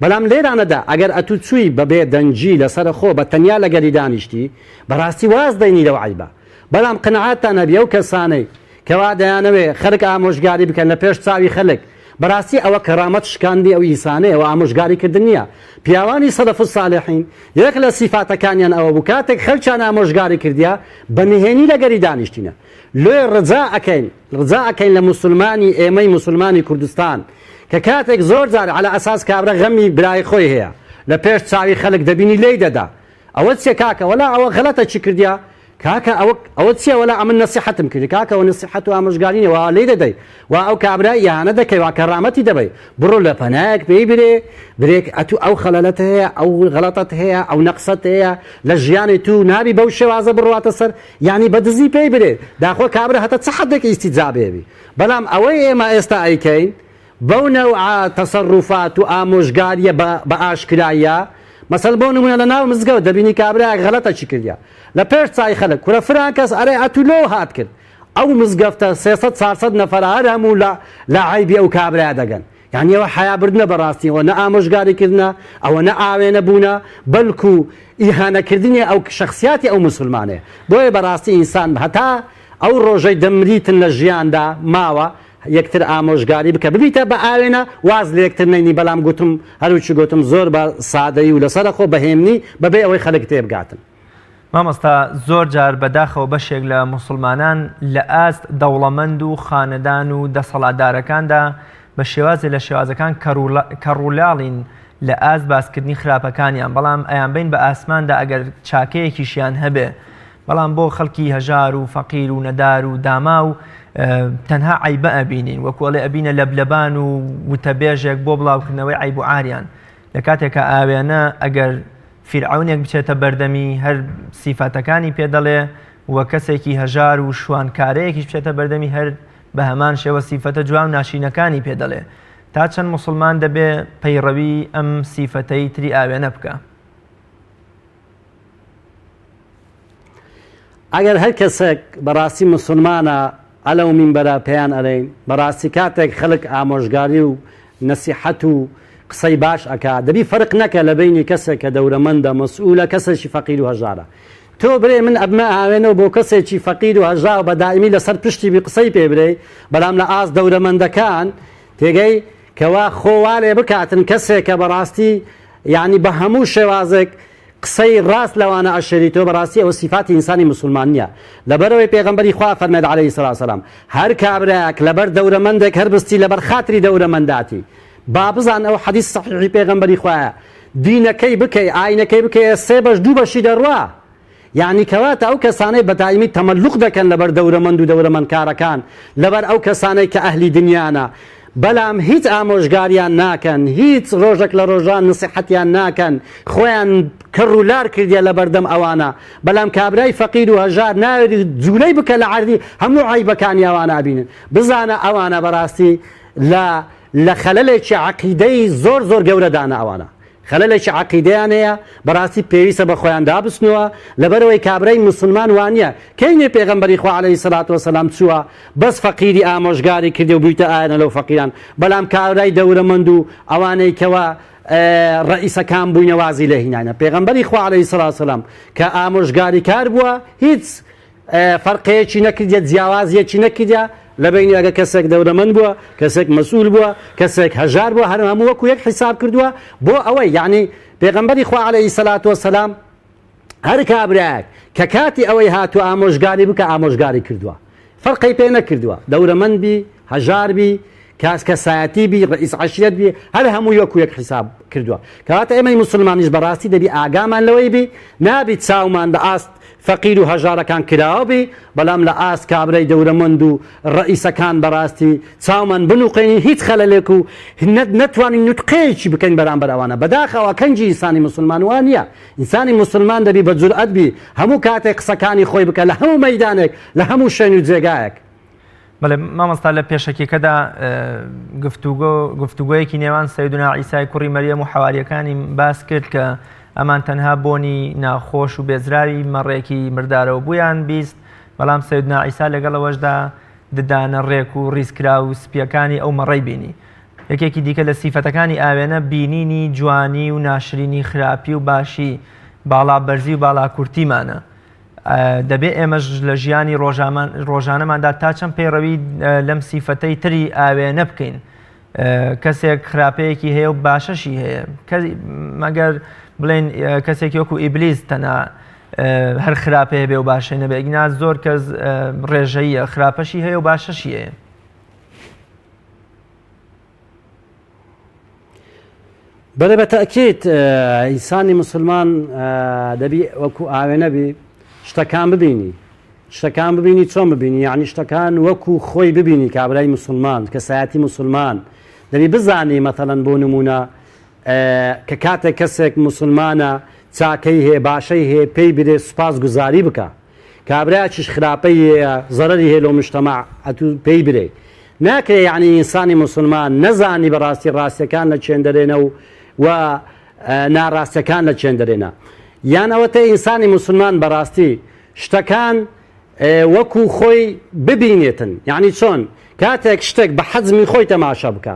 بەڵام لێرانەدا ئەگەر ئەتوو چووی بەبێ دەنجی لەسەر خۆ بە تەنیا لەگەری دانیشتی بەڕاستی واز دەینی لەو عیبە بەڵام قنەعاتتان هەبی ئەو کەسانەی کەوا دەیانەوێ خەڵک ئامۆژگاری بکەن لە پێش چاوی خەڵک بەڕاستی ئەوە کەرامەت شکاندی ئەو ئینسانەیە ئەوە ئامۆژگاریکردن نییە پیاوانی سەلەف الصالحین یەک لە سیفاتەکانیان ئەوە بوو کاتێک خەڵکیان ئامۆژگاری کردیا بە نهێنی لەگەری دانیشتینە لێ ڕجا ئەکەین لە مسلمانی ئێمەی مسلمانی کوردستان کە کاتێک زۆر جار على ئەساس کابرا غەمی برای خۆی هەیە لە پێش چاوی خەڵک دەبینی لێی دەدا ئەوە چێ کاکە وەلا ئەوە غەڵەتە چی کردیا کاکە ئەوە چیە وەلا ئەمن نەسیحەتم کردی کاکەەوە نسیحەت و ئامۆژگارینەوە لێی دەدەی و ئەو کابرا یانە دەکەی وا کەرامەتی دەبەی بڕۆ لە پەنایەک پێی برێک ئەتوو ئەو خەلەلەت هەیە ئەو غەڵەتت هەیە ئەو نەقسەت هەیە لە ژیانی تو نابی بەو شێوازە بڕواتە سەر یعنی بەدزی پێی برێ داخۆ کابرا هەتا چ حەدێکی ئیستیجابێبی بەڵام ئەوەی ئێمە ئێستا ئەیکەین بەو نەوع تەسەڕوفات و ئامۆژگاریە بە ئاشکراییە مەسەل بۆ نمونە لە ناو مزگەوت دەبینی کابراایك غەڵەتە چی کردیا لە پێش چای خەڵک کورە فران کەس ئەرێ ئەتوو لۆ هات کرد ئەو مزگەفتە 300-400 نەفەر هەر هەموو لە عیبی ئەو کابرا دەگەن یعنی ئەوە حیابردنە بەڕاستیەوە نە ئامۆژگاریکردنە ئەوە نە ئاوێنە بوونە بەڵکو ئیهانەکردنی ئەو شخصیاتی ئەو مسلمانەیە بۆیە بەڕاستی ئینسان هەتا ئەو ڕۆژەی دەمریتن لە ژیاندا ماوە یەکتر ئامۆژگاری بکە ببیتە بە ئاوێنە واز لە یەکتر نینی بەڵام گوتم هەروچی گوتم زۆر بە سادەی و لەسەر خۆ بەهێمنی بەبێ ئەوەی خەڵک تێبگاتن. مامۆستا زۆر جار بەداخەوە بەشێک لە موسڵمانان لە ئاست دەوڵەمەند و خانەدان و دەسەڵاتدارەکاندا بە شێوازێ لە شێوازەکان کەڕوولاڵین لە ئاست باسکردنی خراپەکانیان بەڵام ئەیان بین بە ئاسماندا ئەگەر چاکەیەکیشیان هەبێ بەڵام بۆ خەڵکی هەژار و فەقیر و نەدار و داما و تەنها عیبە ئەبینین وەکوڵێ ئەبینە لەبلەبان و وتەبێژێک بۆ بڵاوکردنەوەی عیب و ئاریان لە کاتێکە ئاوێنە ئەگەر فیرعونێک بچێتە بەردەمی هەر سیفاتەکانی پێدەڵێ وە کەسێکی هەژار و شوانکارەیەکیش بچێتە بەردەمی هەر بە هەمان شێوە سیفەتە جوان ناشینەکانی پێدەڵێ تا چەند موسڵمان دەبێ پەیڕەوی ئەم سیفەتەی تری ئاوێنە بکە. ئەگەر هەر کەسێک بەڕاستی مسلمانە ئەلەو مینبەرە پێیان ئەڵێن بەڕاستی کاتێک خەڵک ئامۆژگاری و نەسیحەت و قسەی باش ئەکا دەبی فەرق نەکە لە بینی کەسێک کە دەورەمەندە مەسئولە کەسێکی فەقیر و هەژارە تۆ برێ من ئەبمە ئاوێنەوە بۆ کەسێکی فەقیر و هەژار بە دائیمی لەسەر پشتی بی قسەی پێ برێ بەڵام لە ئاست دەورەمەندەکان تێگەی کەوا خۆوارێ بکاتن کەسێک کە بەڕاستی یعنی بە هەموو شێوازێک قسەی ڕاست لەوانە ئەشێریتەوە بەڕاستی ئەوە سیفاتی ئینسانی مسلمان نییە لەبەرەوەی پێغەمبەری خوا فەرمێد عەلەیهی سەڵاتو وسەلام هەر کابرایەک لەبەر دەورەمەندێک هەر بستی لەبەر خاتری دەورەمەنداتی با بزان ئەو حەدیث سەحیحی پێغەمبەری خوایە دینەکەی بکەی ئاینەکەی بکەی سێ بەش دوو بەشی دەڕوا یعنی کەواتە ئەو کەسانەی بەدایمی تەمەلوق دەکەن لەبەر دەورەمەند و دەورەمەندکارەکان لەبەر ئەو کەسانەی کە ئەهلی دنیانە بەڵام هیچ ئامۆژگاریان ناکەن هیچ ڕۆژێک لە ڕۆژان نسیحەتیان ناکەن خۆیان کڕ و لار کردیە لە بەردەم ئەوانە بەڵام کابرای فەقیر و هەژار ناوێری جوولەی بکە لە عەردی هەموو عیبەکانی ئەوانە بینن بزانە ئەوانە بەڕاستی لە خەلەلێکی عەقیدەی زۆر زۆر گەورەدانە ئەوانە خەلەلێکی عەقیدەیان هەیە بەڕاستی پێویستە بە خۆیان دابستنەوە لەبەرەوەی کابرای مسلمان وانە کەینێ پێغەمبەری خوا عەلەیهی سەڵاتو وەسەلام چووە بەس فەقیری ئامۆژگاری کردی و بوویتە ئاەنە لەو فەقیران بەڵام کابرای دەورەمەند و ئەوانەی کەوا ڕئیسەکان بووینە وازی لە هینانە پێغەمبەری خوا عەلەیهی سەڵاتو وسەلام کە ئامۆژگاری کار بووە هیچ فەرقەیەکی نەکردیە جیاوازیەکی نەکردیە لە بینی ئەگە کەسێک دەورەمەند بووە کەسێک مەسئول بووە کەسێک هەژار بووە هەر هەموو وەکو یەک حیساب کردووە بۆ ئەوەی یعنی پێغەمبەری خوا عەلەیهی سەڵاتو وەسەلام هەر کابرایەک کە کاتی ئەوەی هاتووە ئامۆژگاری بکە ئامۆژگاری کردووە فەرقی پێ نەکردووە دەورەمەند بی هەژار بی کەسایەتی بی ڕئیس عەشیرەت بی هەر هەموو وەکو یەک حیساب کردووە کەواتە ئێمەی موسڵمانیش بەڕاستی دەبی ئاگامان لەوەی بی نابی چاومان لە ئاست فەقیر و هەژارەکان کراوە بی بەڵام لە ئاست کابرای دەورەمەند و ڕئیسەکان بەڕاستی چاومان بنووقێنین هیچ خەلەلێک و نەتوانین نوتقەیەکی بکەین بەرامبەر ئەوانە بەداخەوە کەنجی ئینسانی مسلمان وان نییە ئینسانی مسلمان دەبی بە جورئەت بی هەموو کاتێک قسەکانی خۆی بکە لە هەموو مەیدانێک لە هەموو شوێن و جێگایەک بەڵێ مامۆستا لە پێشەکیەکەدا گفتوگۆیەکی نێوان سەیدنا عیسای کوڕی مەریەم و حەواریەکانی باس کرد کە ئەمان تەنها بۆنی ناخۆش و بێزراوی مەڕێکی مردارەوە بوویان بیست بەڵام سەیدنا عیسا لەگەڵەوەشدا ددانە ڕێک و ڕیزکرا و سپیەکانی ئەو مەڕەی بینی یەکێکی دیکە لە سیفەتەکانی ئاوێنە بینینی جوانی و ناشرینی خراپی و باشی باڵا بەرزی و باڵا کورتیمانە دەبێ ئێمەش لە ژیانی ڕۆژانەماندا تا چەند پەیڕەوی لەم سیفەتەی تری ئاوێنە بکەین کەسێک خراپەیەکی هەیە و باشەشی هەیە مەگەر بڵێن کەسێکی وەکو ئیبلیس تەنها هەر خراپەیە بێ و باشەی نەبێ ئینا زۆر کەس ڕێژەیە خراپەشی هەیە و باشەشی هەیە بەڵێ بە تەئکید ئینسانی مسلمان دەبی وەکو ئاوێنە بی شتەکان ببینی چۆن ببینی یعنی شتەکان وەکو خۆی ببینی کابرای مسلمان کەسایەتی مسلمان دەبی بزانی مەثەڵەن بۆ نمونە کە کاتێک کەسێک مسلمانە چاکەی هەیە باشەی هەیە پێی برێ سوپاس گوزاری بکە کابرایەکیش خراپەی هەیە زەرەری هەیە لەو مجتەماع ئەتوو پێی برێ ناکرێ یعنی ئینسانی مسلمان نەزانی بەڕاستی ڕاستیەکان لە چێن دەرێنە و ناڕاستیەکان لە چێن دەرێنە یان ئەوەتە ئینسانی مسلمان بەڕاستی شتەکان وەکو خۆی ببینێتن یعنی چۆن کاتێک شتێک بە حەزمی خۆی تەماشا بکە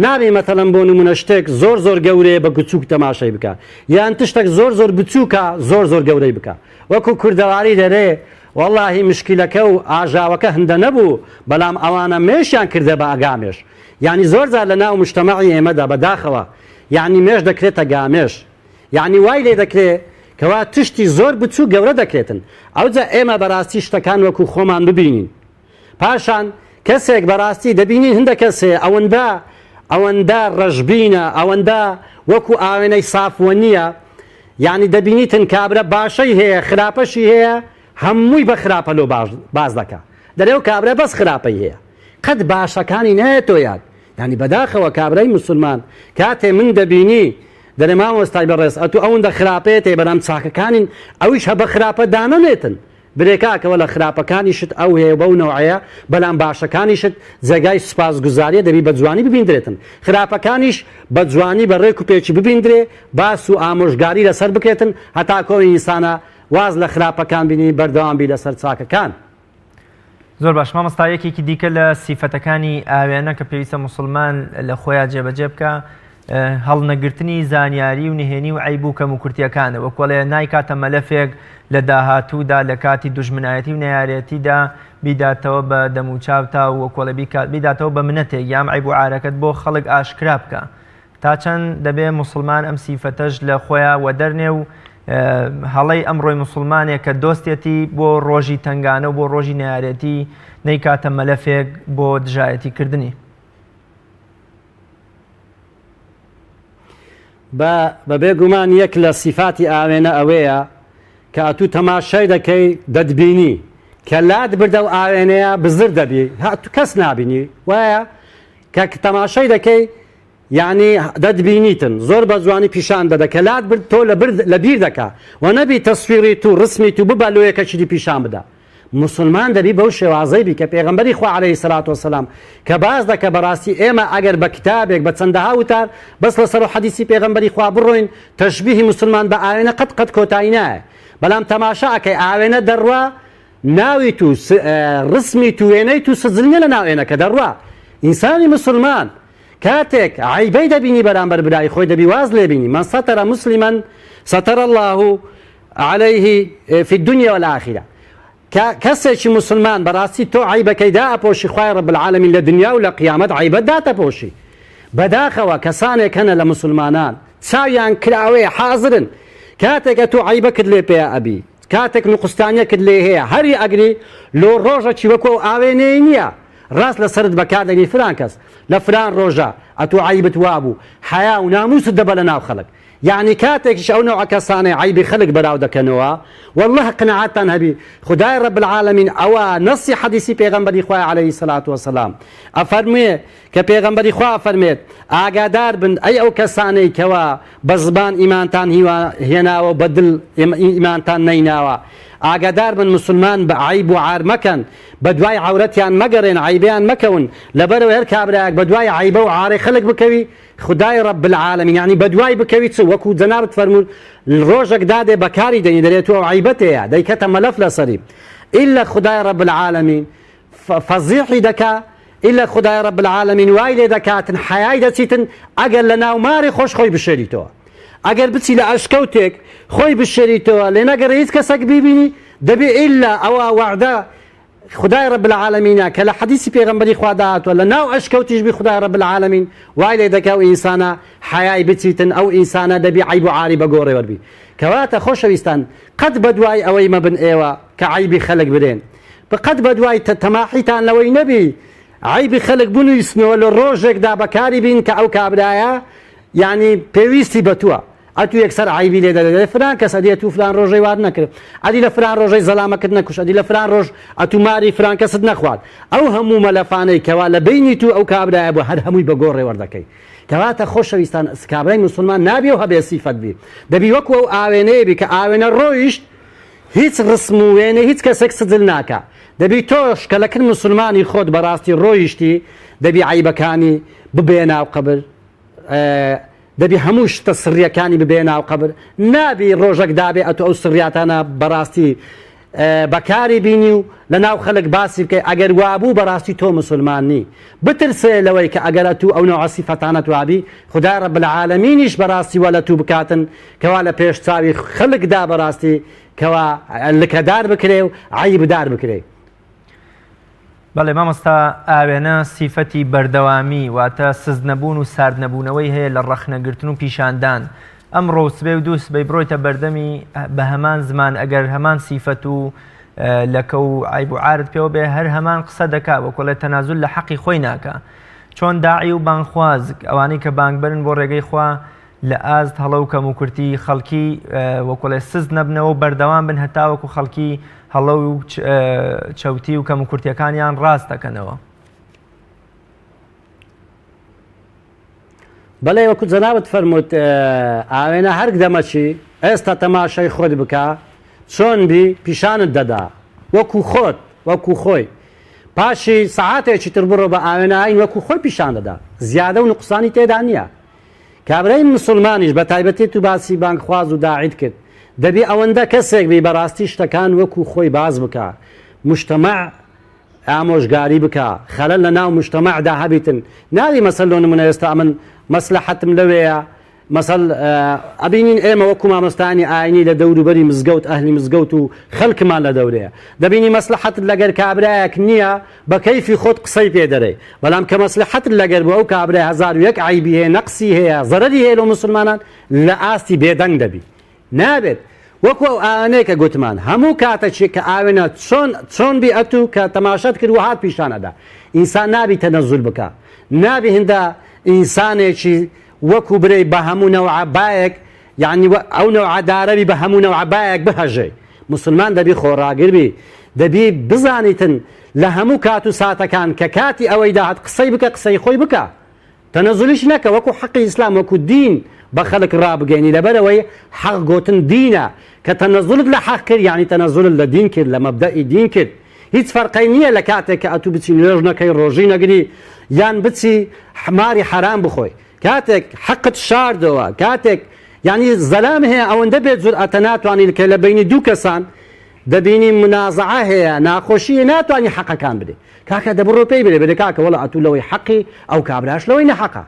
نابێ مەثەڵەن بۆ نمونە شتێک زۆر زۆر گەورەیە بە گچووک تەماشای بکە یان تشتێک زۆر زۆر بچووکە زۆر زۆر گەورەی بکە وەکو کوردەواری دەرێ واللهی مشکلەکە و ئاژاوەکە هەندە نەبوو بەڵام ئەوانە مێشیان کردە بە ئەگامێش یعنی زۆر جار لە ناو مجتەمەعی ئێمەدا بەداخەوە یعنی مێش دەکرێتە گامێش یعنی وای لێ دەکرێت کەوا تشتی زۆر بچوو گەورە دەکرێتن ئەوجا ئێمە بەڕاستی شتەکان وەکو خۆمان ببینین پاشان کەسێک بەڕاستی دەبینین هەندە کەسێ ئەوەندە ڕەشبینە ئەوەندە وەکو ئاوێنەی سافوە نییە یعنی دەبینیتن کابرا باشەی هەیە خراپەشی هەیە هەمووی بە خراپە لۆ باز دەکا دەرێو کابرا بەس خراپەی هەیە قەت باشەکانی نایەتۆ یاد یعنی بەداخەوە کابرای مسلمان کاتێ من دەبینی دەرێ مامۆستای بەڕێز ئەتو ئەوەندە خراپێتێ بەرام چاکەکانین ئەویش هە بە خراپە دانەنێتن برێکاکەوە لە خراپەکانیشت ئەو هەیە بەو نەوعەیە بەڵام باشەکانیشت جێگای سوپاسگوزاریە دەبی بە جوانی ببیندرێتن خراپەکانیش بە جوانی بە ڕێک و پێچی ببیندرێ باس و ئامۆژگاری لەسەر بکرێتن هەتا کۆی ئینسانە واز لە خراپەکان بینی بەردەوام بی لەسەر چاکەکان. زۆر باش مامۆستایەکێکی دیکە لە سیفەتەکانی ئاوێنە کە پێویستە موسڵمان لە خۆیان جێبەجێ بکە هەڵنەگرتنی زانیاری و نهێنی و عیب و کەم و کورتیەکانە وەکوڵێ نایکاتە مەلەفێک لە داهاتوودا لە کاتی دوژمنایەتی و نەیارەتیدا بیداتەوە بە دەم و چاوتا و وەکوڵە بیداتەوە بە منەتێک یام عیب و عارەکەت بۆ خەڵک ئاشکرا بکە تا چەند دەبێ موسڵمان ئەم سیفەتەش لە خۆیان وەدەرنێ و هەڵەی ئەمڕۆی موسڵمانێک کە دۆستێتی بۆ ڕۆژی تنگانە و بۆ ڕۆژی نەیارەتی نەیکاتە مەلەفێک بۆ دژایەتی کردنی. بەبێ گومان یەک لە سیفاتی ئاوێنە ئەوەیە کە ئەتوو تەماشای دەکەی دەتبینی کە لات بردە و ئاوێنەیە بزر دەبی هاتوو کەس نابینی وایە کە تەماشای دەکەی یعنی دەتبینیتن زۆر بە جوانی پیشان دەدە کە لات برد تۆ لە بیر دەکا و نەبی تەسویری تو ڕسمی تو ببە لۆیەکەشی پیشان بدە مسلمان دەبی بەو شێوازەی بی کە پێغەمبەری خوا عەلەیهی سەلات وەسەلام کە باز دەکە بەڕاستی ئێمە ئەگەر بە کتابێک بە چەندەها وتار بەس لەسەر حەدیسی پێغەمبەری خوا بڕۆین تەشبیهی مسلمان بە ئاوێنە قەت کۆتایی نایە بەڵام تەماشا ئەکەی ئاوێنە دەڕوا ناوی تو ڕسمی تو وێنەی تو سجلنیە لە ناوێنەکە دەڕوا ئینسانی مسلمان کاتێک عیبەی دەبینی بەرامبەر برای خۆی دەبی واز لێبینی من سەتەرە مسلمەن سەتەرە الله عەلەیه فی الدنیا والآخرە کەسێکی مسلمان بەڕاستی تۆ عیبەکەیدا ئەپۆشی خوای ڕەب العالەمین لە دنیا و لە قیامەت عیبەت داتەپۆشی بەداخەوە کەسانێک هەنە لە مسلمانان چاویان کراوەیە حازرن کاتێکە تۆ عیبەکت لێ پێ ئەبی کاتێک نوقستانیەکت لێ هەیە هەری ئەگری لۆ ڕۆژەکی وەکو ئاوێنەی نییە ڕاست لەسرت بەکاردەنی فران کەس لە فران ڕۆژە ئەتوو عیبت وابوو حیا و ناموست دەبە لە ناو خەڵک يعني كاتێکیش ئەو نوع کەسانەی عیبی خەڵک بەراو دەکەنەوە والله قناعەتان هەبی خدای رب العالمین ئەوە نەسی حەدیسی پێغەمبەری خوا عەلەیهی سەلات وەسەلام ئەفەرموێ کە پێغەمبەری خوا ئەفەرمێت ئاگادار بن ئەی ئەو کەسانەی کەوا بە زبان ئیمانتان هێناوە بە دڵ ئیمانتان نەیناوە ئاگادار بن مسلمان بە عیب و عار مەکەن بە دوای عەورەتیان مەگەڕێن عیبیان مەکەون لەبەرەوە هەر کابراەک بە دوای عیبە و عارەی خەڵک بکەوی خدای رب العالمین یعنی بەدوای بکەوی چ وەکو جەنابت فەرموون ڕۆژێک دادێ بەکاری دەنی دەرێت و عیبەتەیە دەیکەتە مەلەف لەسەری ئیلا خدای رب العالمین فەزیحی دەکا ئیلا خدای رب العالمین وای لێ دەکاتن حەیای دەچیتن ئەگەر لە ناو ماری خۆش خۆی بشێریتەوە ئەگەر بچی لە ئەشکەوتێک خۆی بشێریتەوە لێ نەگەڕێ هیچ کەسێک بیبینی دەبێ ئیلا ئەوە وعدە خدای رب العالمینە کە لە حەدیسی پێغەمبەری خوا داهاتوە لە ناو ئەشکەوتیش بی خدای رب العالمین وای لێ دەکا و ئینسانە حەیای بچیتن ئەو ئینسانە دەبی عیب و عاری بەگۆڕێ وەربی کەواتە خۆشەویستان قەت بەدوای ئەوەی مەبن ئێوە کە عیبی خەڵک برێن بقەت بەدوای تەماحیتان لەوەی نەبی عیبی خەڵک بنوویسنەوە لە ڕۆژێکدا بەکاری بین کە ئەو کابرایە یعنی پێویستی بەتووە ئەتو یەکسەر عیبی لێ دەدەێت فلان کەس ئەدێت و فلان ڕۆژەی وار نەکرد ئەدی لە فلان ڕۆژەی زەلامەکرد نەکوش ئەدی لە فلان ڕۆژ ئەتوماری فلان کەست نەخوارد ئەو هەموو مەلەفانەی کەوا لە بینی تو ئەو کابرایە بۆ هەر هەمووی بەگۆڕێ وەردەکەی کەواتە خۆشەویستان کابرای مسلمان نابێ و هەبێ سیفەت بی دەبی وەکو ئەو ئاوێنەیە بی کە ئاوێنە ڕۆیشت هیچ ڕسم و وێنە هیچ کەسێک سجل ناکە دەبی تۆش کە لەکن مسلمانی خۆت بەڕاستی ڕۆیشتی دەبی عیبەکانی ببێ ناو قبر دەبی هەموو شتە سڕیەکانی ببێ ناو قبر نابی ڕۆژێک دابێ ئەتو ئەو سڕیاتانە بەڕاستی بەکاری بینی و لە ناو خەڵک باسی بکەی ئەگەر وابوو بەڕاستی تۆ مسلمانی بترسێ لەوەی کە ئەگەر تو ئەو نوع سیفەتانە توابی خدای رب العالمینیش بەڕاستی وە لە تو بکاتن کەوا لە پێش چاوی خەڵکدا بەڕاستی کەوا لکەدار بکرێ و عیبدار بکرێ. بەڵێ مامۆستا ئاوێنە سیفەتی بەردەوامی واتە سز نەبوون و سارد نەبوونەوەی هەیە لە ڕەخنەگرتن و پیشاندان. ئەمڕۆ سبێ و دووس بەی بڕۆیتە بەردەمی بە هەمان زمان ئەگەر هەمان سیفەت و لەکە و عیب و عارت پێوە بێ هەر هەمان قسە دەکات وەکوڵێ تەنازول لە حەقی خۆی ناکە. چۆن داعی و بانخواز ئەوانەی کە بانگبرن بۆ ڕێگەی خوا لە ئاست هەڵە و کەم و کورتی خەڵکی وەکوڵێ سز نەبنەوە بەردەوام بن هەتاوەکو خەڵکی هەڵە و چەوتی و کەم و کورتیەکانیان ڕاست دەکەنەوە. بەڵێ وەکو جەنابەت فەرمووت ئاوێنە هەر دەمەچی ئێستا تەماشای خۆت بکە چۆن بی پیشانت دەدا وەکو خۆت وەکو خۆی پاشی سەعاتێکی تر بڕۆ بە ئاوێنەین وەکو خۆی پیشان دەدا زیادە و نقصانی تێدا نییە. کابرای مسلمانیش بە تایبەتی تو باسی بانگخواز و داعید کرد دەبی ئەوەندە کەسێک بی بەڕاستی شتەکان وەکو خۆی باز بکە مجتەمەع ئامۆژگاری بکە خەلەل لە ناو مجتەمەعدا هەبیتن ناوی مەسەل لۆ نمونە ئێستا من مەسلەحەتم لەوەیە مەسەل ئەبینین ئێمە وەکو مامۆستانی ئاینی لە دەوروبەری مزگەوت ئەهلی مزگەوت و خەڵکمان لە دەورەیە دەبینی مەسلەحەتت لەگەر کابرایەک نییە بە کەیفی خۆت قسەی پێ دەرێ بەڵام کە مەسلەحەتت لەگەر بۆ ئەو کابرای 1001 عیبی هەیە نەقسی هەیە زەرەری هەیە لە مسلمانان لە ئاستی بێدەنگ دەبی نابێت وەکو ئەو ئاوێنەیە کە گوتمان هەموو کاتەچێک کە ئاوێنە چۆن بی ئەتوو کە تەماشەت کرد و هات پیشانەدا ئینسان نابی تەنەزول بکە نابی هێندە ئینسانێکی وەکو برەی بە هەموو نەوعەبایەک یعنی ئەو نەوعەدارەبی بە هەموو نەوعەبایەک بهەژێ مسلمان دەبی خۆڕاگربی دەبی بزانیتن لە هەموو کات و ساتەکان کە کاتی ئەوەی داهات قسەی بکە قسەی خۆی بکە تەنەزولیش نەکە وەکو حەقی ئیسلام وەکو دین بە خەڵک ڕابگەینی لەبەرەوەی حەق گۆتن دینە کە تەنەزولت لە حەق کرد یعنی تەنەزولت لە دین کرد لە مەبدەئی دین کرد هیچ فەرقی نییە لە کاتێک کە ئەتوو بچی نوێژ نەکەی ڕۆژی نەگری یان بچی حماری حرام بخۆی کاتێک حەقت شاردەوە کاتێک یعنی زەلام هەیە ئەوەندە بێت جورئەتە ناتوانین کە لە بینی دوو کەسان دەبینی منازعە هەیە ناخۆشیە ناتوانانی حەقەکان بدێ کاکە دەبڕۆ پێی بێ کاکە وەڵا ئەتوو لەوەی حەقی ئەو کابراش لەوەی نەحەقە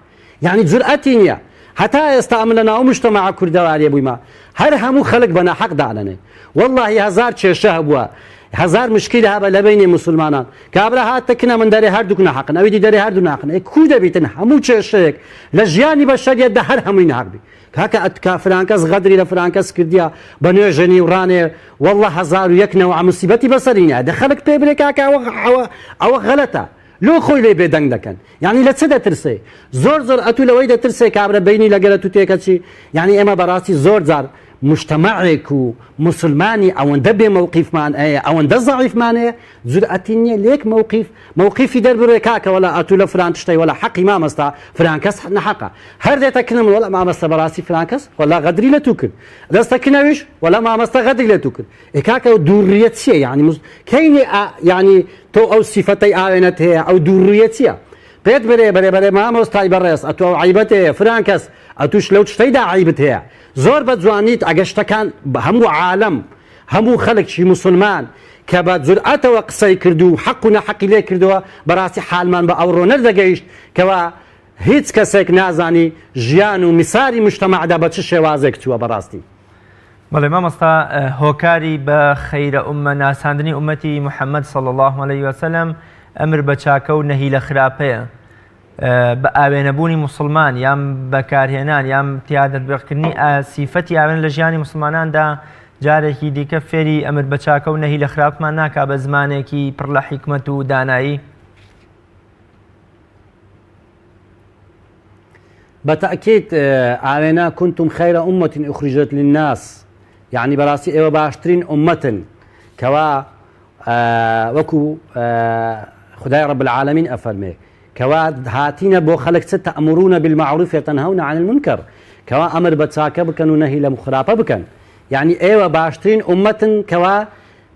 یعنی جورئەتی نییە هەتا ئێستا ئەم لە ناو مجتەمەع کوردەوارێ بوویمە هەر هەموو خەڵک بە ناحەق داڵێنێ وەڵڵاهی هەزار کێشە هەبووە هزار مشکل هەبە لە بینی مسلمانان کابرا هاتە کنە من دەرێ هەردووک ناحەقن ئەوی دەرێ هەردوو ناحەقن کو دەبیتن هەموو کێشەیەک لە ژیانی بەشەریەتدا هەر هەمووی ناحەق بی کاکە ئەتکا فلانکەس غەدری لە فلانکەس کردیا بە نوێژەنی وڕانێ وەڵڵا 1001 نەوع موسیبەتی بەسەرینە دە خەڵک پێ برێ کاکە ئەوە غەلەتە لۆ خۆی لێ بێدەنگ دەکەن یعنی لە چ دەترسێ زۆر ئەتوو لەوەی دەترسێ کابرا بینی لەگەرە تو تێکە چی یعنی ئێمە بەڕاستی زۆر جار مجتەمەعێک و مسلمانی ئەوەندە بێ مووقیفمان هەیە ئەوەندە زەعیفمان هەیە جورئەتی نییە لێک مووقیفی دەربڕێ کاکە وەڵا ئەتوو لە فلان تشتەی وەڵا حەقی مامەستا فلان کەس نەحەقە هەر دێتە کنم وەڵا مامەستە بەڕاستی فلان کەس وەڵا غەدری لە تو کرد دەستە کنەویش وەڵا مامەستە غەدری لە تو کرد کاکە دووڕیەت چییە یعنی کەینێ یعنی تۆ ئەو سیفەتەی ئاوێنەت هەیە ئەو دووڕیەت چییە پێت بەرێ مامۆستای بەڕێز ئەتۆ عیبەت هەیە فران کەس ئەتوش لەو شتەیدا عیبت هەیە زۆر بە جوانیت ئەگەشتەکان هەموو عالەم هەموو خەڵکی مسلمان کە بە جورئەتەوە قسەی کردو و حەق و نەحەقی لێ کردووە بەڕاستی حالمان بە ئەوڕۆ نەردەگەیشت کەوا هیچ کەسێک نازانی ژیان و میساری مجتەمەعدا بە چ شێوازێک چووە بەڕاستی بەڵێ مامۆستا هۆکاری بە خەیرە ئوممە ناساندنی ئومەتی محەممەد صلی الله عليه وسلم ئەمر بە چاکە و نەهی لە خراپەیە بە ئاوێنەبوونی مسلمان یان بەکارهێنان یان تیادەت بێکردنی سیفەتی ئاوێن لە ژیانی مسلماناندا جارێکی دیکە فێری ئەمر بە چاکە و نەهی لە خراپمان ناکا بە زمانێکی پڕ لە حیکمەت و دانایی بەتەکید ئاوێنە كنتم خەیرە ئومەتین ئوخریجەت للناس یعنی بەڕاستی ئێوە باشترین ئومەتن کەوا وەکو خدای رب العالمین ئەفەرمێ کەوا هاتینە بۆ خەڵک چ تەأمرون بالمعروف وتنهون عن المنکر کەوا ئەمر بە چاکە بکەن و نەهی لە خراپە بکەن یعنی ئێوە باشترین ئومەتن کەوا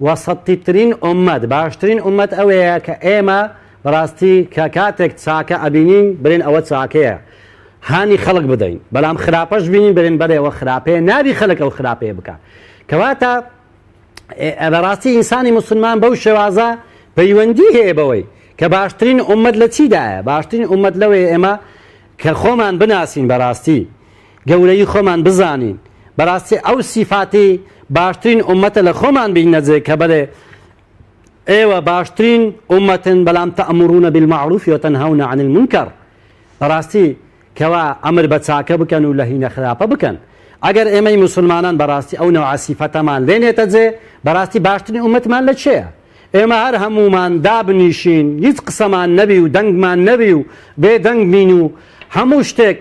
وەسەطیترین ئومەت باشترین ئومەت ئەوەیە کە ئێمە بەڕاستی کە کاتێک چاکە ئەبینین برێن ئەوە چاکەیە هانی خەڵک بدەین بەڵام خراپەش بینین برێن بەرێەوە خراپەیە نابی خەڵک ئەو خراپەیە بکە کەواتە بەڕاستی ئینسانی مسلمان بەو شێوازە پەیوەندی هەیە بەوەی کە باشترین ئومەت لە چیدایە باشترین ئومەت لەوەیە ئێمە کە خۆمان بناسین بەڕاستی گەورەی خۆمان بزانین بەڕاستی ئەو سیفاتی باشترین ئومەتە لە خۆمان بینەجێ کە بەڵێ ئێوە باشترین ئومەتن بەڵام تەئموڕونە بالمەعروف وتەنهەون عن المنکر بەڕاستی کەوا ئەمر بە چاکە بکەن و لە هینە خراپە بکەن ئەگەر ئێمەی موسڵمانان بەڕاستی ئەو نەوع سیفەتەمان لێنێتە جێ بەڕاستی باشترین ئومەتمان لە چێیە ئێمە هەر هەمومان دابنیشین هیچ قسەمان نەبی و دەنگمان نەبی و بێدەنگ بین و هەموو شتێک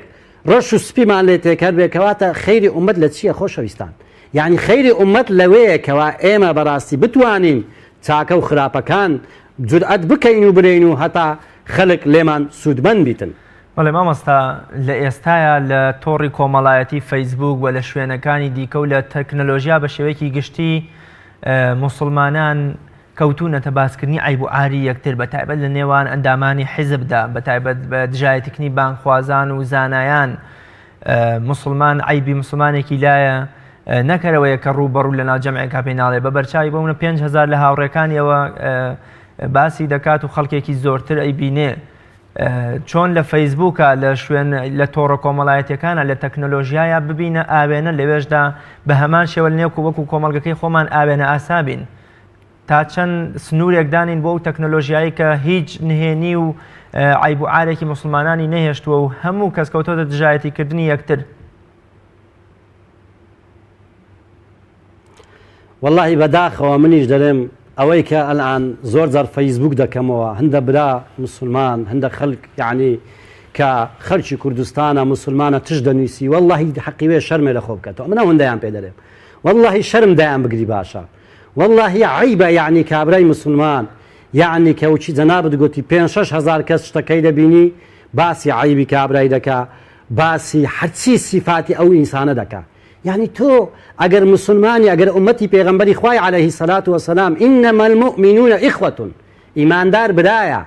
ڕەش و سپیمان لێ تێکەر بێکەواتە خەیری ئومەت لە چییە خۆشەویستان یعنی خەیری ئومەت لەوەیە کەوا ئێمە بەڕاستی بتوانین چاکە و خراپەکان جورئەت بکەین و برین و هەتا خەڵک لێمان سوودمەند بیتن بەڵێ مامۆستا لە ئێستاە لە تۆڕی کۆمەڵایەتی فەیسبوک و لە شوێنەکانی دیکە و لە تەکنەلۆژیا بە شێوەیەکی گشتی موسڵمانان کەوتونەتە باسکردنی عیب و عاری یەکتر بە تایبەت لە نێوان ئەندامانی حیزبدا بە تایبەت بە دژایەتیکنی بانخوازان و زانایان موسڵمان عیبی موسڵمانێکی لایە نەکەرەوەیە کە ڕووبەڕوو لە ناو جەمعێکا پێی ناڵێ بە بەرچاوی بۆونە 5,000 لە هاوڕێکانیەوە باسی دەکات و خەڵکێکی زۆرتر ئەیبینێ چۆن لە فەیسبووکە لە شوێن لە تۆڕە کۆمەڵایەتیەکانە لە تەکنۆلۆژیایە ببینە ئاوێنە لەوێشدا بە هەمان شێوە نێوکو وەکو کۆمەڵگەکەی خۆمان ئاوێنە ئاسابین تا چەند سنوورێکدانین بۆ ئەو تەکنۆلۆژیایی کە هیچ نهێنی و عیب و عارێکی موسڵمانانی نەهێشتووە و هەموو کەس کەوتۆتە دژایەتیکردنی یەکتر واللهی بەداخەوە منیش دەڵێم ئەوەی کە ئەلان زۆر جار فەیسبوک دەکەمەوە هەندە برا مسلمان هەندە خەڵک یعنی کە خەڵکی کوردستانە مسلمانە تش دەنووسی واللهی حەقیوێ شەرمێ لە خۆ بکەتەوە منە هەندەیان پێ دەڵێم واللهی شەرم دایان بگری باشە واللهی عیبە یعنی کابرای مسلمان یعنی کەوچی جەنابەت گوتی 5-6,000 کەس شتەکەی دەبینی باسی عیبی کابرای دەکا باسی هەرچی سیفاتی ئەو ئینسانە دەکا يعني تو اگر مسلماني اگر امتي پیغمبري خوای عليه الصلاه والسلام انما المؤمنون اخوه ایمان دار برايا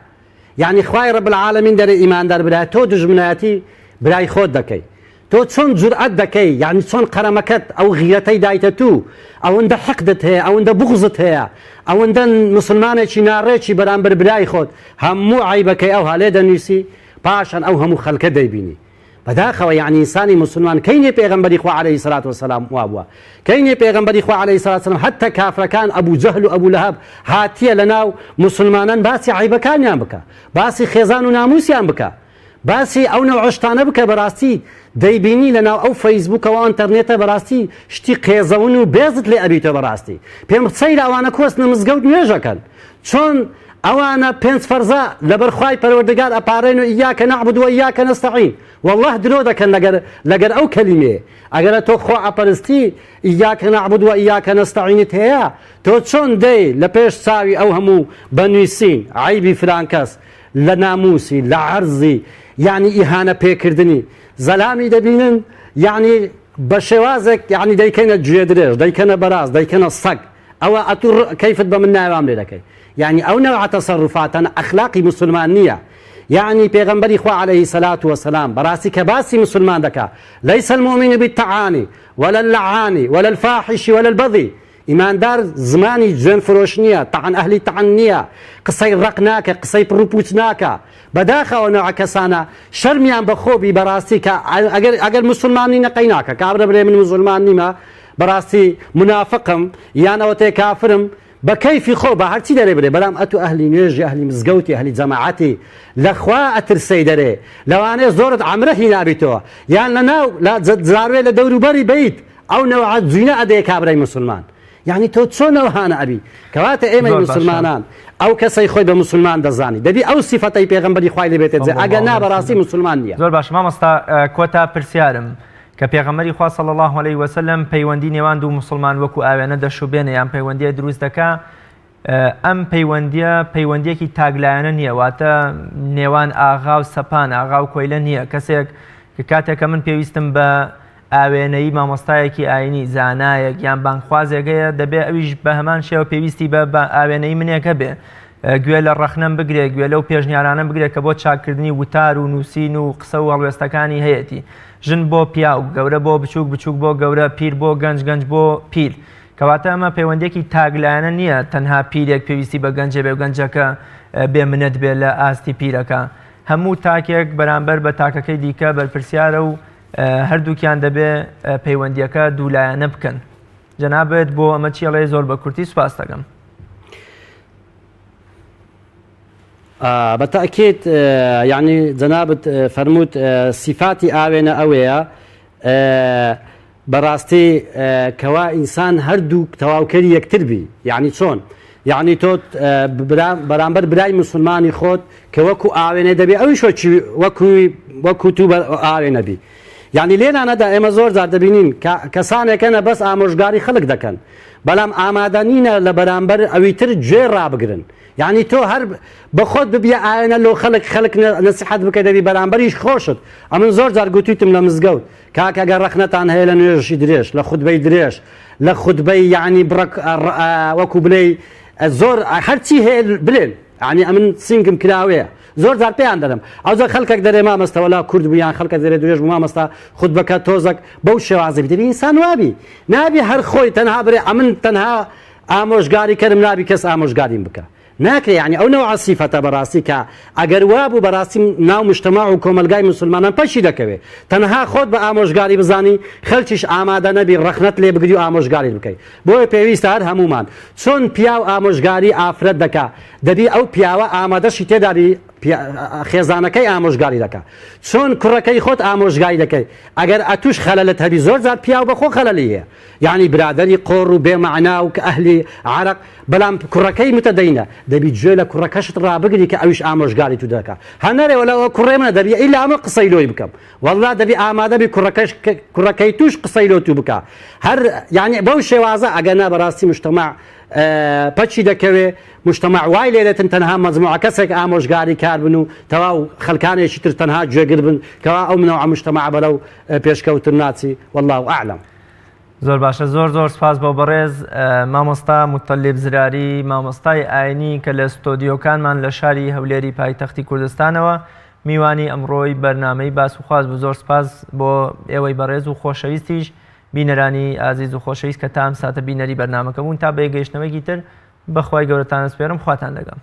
يعني خوای رب العالمين در ایمان دار برايا تو دجمناتي براي خود دكي تو چون جرأت دكي يعني چون قرمكت او غيرتي دايت تو او عند حقدت هي او عند بغضت هي او عند مسلمانه چي ناريچي برامبر براي خود همو عيبكي او هاله دنيسي باشن او همو خلق ديبيني بداخەوە یعنی ئینسانی مسلمان کەینێ پێغەمبەری خوا عەلەیهی سەلات وەسەلام وا بووە کەینێ پێغەمبەری خوا عەلەیهی سەلات وەسەلام هەتتا کافرەکان ئەبوو جەهل و ئەبوو لەهەب هاتیە لەناو مسلمانان باسی عیبەکانیان بکە باسی خێزان و ناموسیان بکە باسی ئەو نەوع شتانە بکە بەڕاستی دەیبینی لەناو ئەو فەیسبوکەوە ئینتەرنێتە بەڕاستی شتی قێزەون و بێزت لێ ئەبیتە بەڕاستی پێم سەیرە ئەوانە کۆستنە مزگەوت نوێژەکەن چۆن ئەوانە 5 فەرزە لەبەر خوای پەروەردگار ئەپارێن و ئیاکە نەعبود و ئیاکە نەستەعین والله درۆ دەکەن لەگەر ئەو کەلیمێ ئەگەرە تۆ خۆ ئەپەرستی ئیاکە نەعبود و ئیاکە نەستەعینت هەیە تۆ چۆن دەی لە پێش چاوی ئەو هەموو بەنووسین عیبی فران کەس لە ناموسی لە عەرزی یعنی ئیهانە پێکردنی زەلامی دەبینن یعنی بە شێوازێک یعنی دەیکەنە گوێ درێژ دەیکەنە بەراز دەیکەنە سەگ ئەوە ئەتوو کەیفت بە من ناوام لێ دەکەی يعني او نوع تصرفاتنا اخلاقي مسلمانيه يعني پیغمبري خو عليه الصلاه والسلام براسي كباسي مسلمان دكا ليس المؤمن بالتعاني ولا اللعاني ولا الفاحش ولا البذي ايمان دار زماني جن فروشنيه طعن اهلي تعنيه قصي رقناك قصي بروبوتناك بداخه ونوع كسانا شرميان بخوبي براسي اگر مسلماني نقيناك كابر بري من مسلماني ما براسي منافقم يعني اوتي كافرم بكيف خو هرچی داره بره بلام اتو اهلی نوێژی اهلی مزگەوتی اهلی جماعتی لخوا اترسی داره لوانه زورت عمره هینابیتو یان لناو لا زاروی لدوروبری بیت او نوع زینه اده کابرای مسلمان يعني تو چۆن هانە ئەبی کەواتە ئێمە مسلمانان ئەو کەسەی خۆی بە مسلمان دەزانی دەبی ئەو سیفەتەی پێغەمبەری خوای لێ بێتێ ئەگەر نا بەڕاستی مسلمان نییە. زۆر باش مامۆستا کۆتا پرسیارم کە پێغەمبەری خوا صلی الله علیه وسلم پەیوەندی نێوان دوو مسلمان وەکو ئاوێنە دەشوبێنە یان پەیوەندیە دروست دەکا ئەم پەیوەندیەکی تاگلایەنە نییە واتە نێوان ئاغا و سەپان ئاغا و کۆیلە نییە کەسێک کە کاتێک کە من پێویستم بە ئاوێنەی مامۆستایەکی ئاینی زانایەک یان بانخوازێکەیە دەبێت ئەویش بە هەمان شێوە پێویستی بە ئاوێنەی منێکە بێ گوێ لە ڕەخنەم بگرێ گوێ لەو پێشنیارانە بگرێت کە بۆ چاکردنی وتار و نووسین و قسە و هەڵوێستەکانی هەیەی ژن بۆ پیا و گەورە بۆ بچووک بچووک بۆ گەورە پیر بۆ گەنج گەنج بۆ پیر کەواتە ئەمە پەیوەندێکی تاگلایەنە نییە تەنها پیرێک پێویستی بە گەنجە بێ و گەنجەکە بێ منەت بێ لە ئاستی پیرەکە هەموو تاکێک بەرامبەر بە تاکەکەی دیکە بەرپرسیارە و هەردووکیان دەبێ پەیوەندیەکە دوولایەنە بکەن جەنابێت بۆ ئەمە چیڵێ زۆر بە کورتی سوپاس دەکەم. بالتأكيد يعني جنابت فرموت صفاتي آوينا أويا براستي كوا إنسان هردو تواوكري يكتربي يعني شون يعني توت برامبر براي مسلماني خود كوكو آوينا دبي أو شو وكو تو آوينا بي يعني لينا أنا دا إما زور زار دبينين كسانة كان بس آموشگاري خلق دكن بلام آمادانينا لبرامبر أويتر جير رابقرن يعني تو هر بخود ببيع أنا لو خلق نصيحة بكذا برامبريش خوشت أمن زور زار قلتيتم لمزجود كاك أجر رخنت عن هيلا نيرش دريش لخد بي دريش لخد بي يعني برك وكو بلي زور هرتي هي بلين يعني أمن سينكم كلاوية زور زار بيان دارم أوز خلقك دري ما مستا ولا كرد بيان خلقك دري دويش ما مستا خد بك توزك بوش وعزي بدي إنسان وابي نابي هر خوي تنها بري أمن تنها آموشگاری كرم نابي كس آموشگارين بك ناكل يعني او نوع صفه براسي كا اگر وابو براسي ناو مجتمع وكوملگاي مسلمانان پشي دكوي تنها خود با آموشگاري بزاني خلچش آماده نبي رخنت لي بگديو آموشگاري بكي بو پيويست هر همومان چون پیاو آموشگاري افرد دكا دبي او پیاو آماده شيته داري خێزانەکەی ئامۆژگاری دەکات چۆن کوڕەکەی خۆت ئامۆژگاری دەکەی ئەگەر ئەتوش خەلەلت هەبی زۆر زار پیاو بەخۆ خەلەلی هەیە یعنی برادری قۆڕ و بێمەعنا و کە ئەهلی عەرەق بەڵام کوڕەکەی متەدەینە دەبی گوێ لە کوڕەکەشت ڕابگری کە ئەویش ئامۆژگاری تو دەکات هەنەرێ وەلەوە کوڕێ منە دەبی ئیلا ئەمە قسەی لۆی بکەم وەڵا دەبی ئامادە بی کوڕەکەی توش قسەی لۆ تو بکات هەر یعنی بەو شێوازە ئەگەنا بەڕاستی مجتەماع پەچی دەکەوێ مجتمع وای لێدێتن تەنها مەجموعە کەسێک ئامۆژگاری کار بن و تەواو خەڵکانێکی تر تەنها گوێگر بن کەوا ئەو منەوە مجتمع بەرەو پێشکەوتن ناچی والله ئەعلەم. زۆر باشە زۆر سپاس بۆ بەڕێز مامۆستا متەلیب زراری مامۆستای ئاینی کە لە ستۆدیۆکانمان لە شاری هەولێری پایتەختی کوردستانەوە میوانی ئەمڕۆی بەرنامەی باس و خواست بوو. زۆر سپاس بۆ ئێوەی بەڕێز و خۆشەویستیش بینەرانی ئازیز و خۆشەویست کە تام ساتە بینەری بەرنامەکە بوون تا بەیەگەیشتنەوەیکی تر بەخوای گەورەتان سپێرم خواتان دەگەم.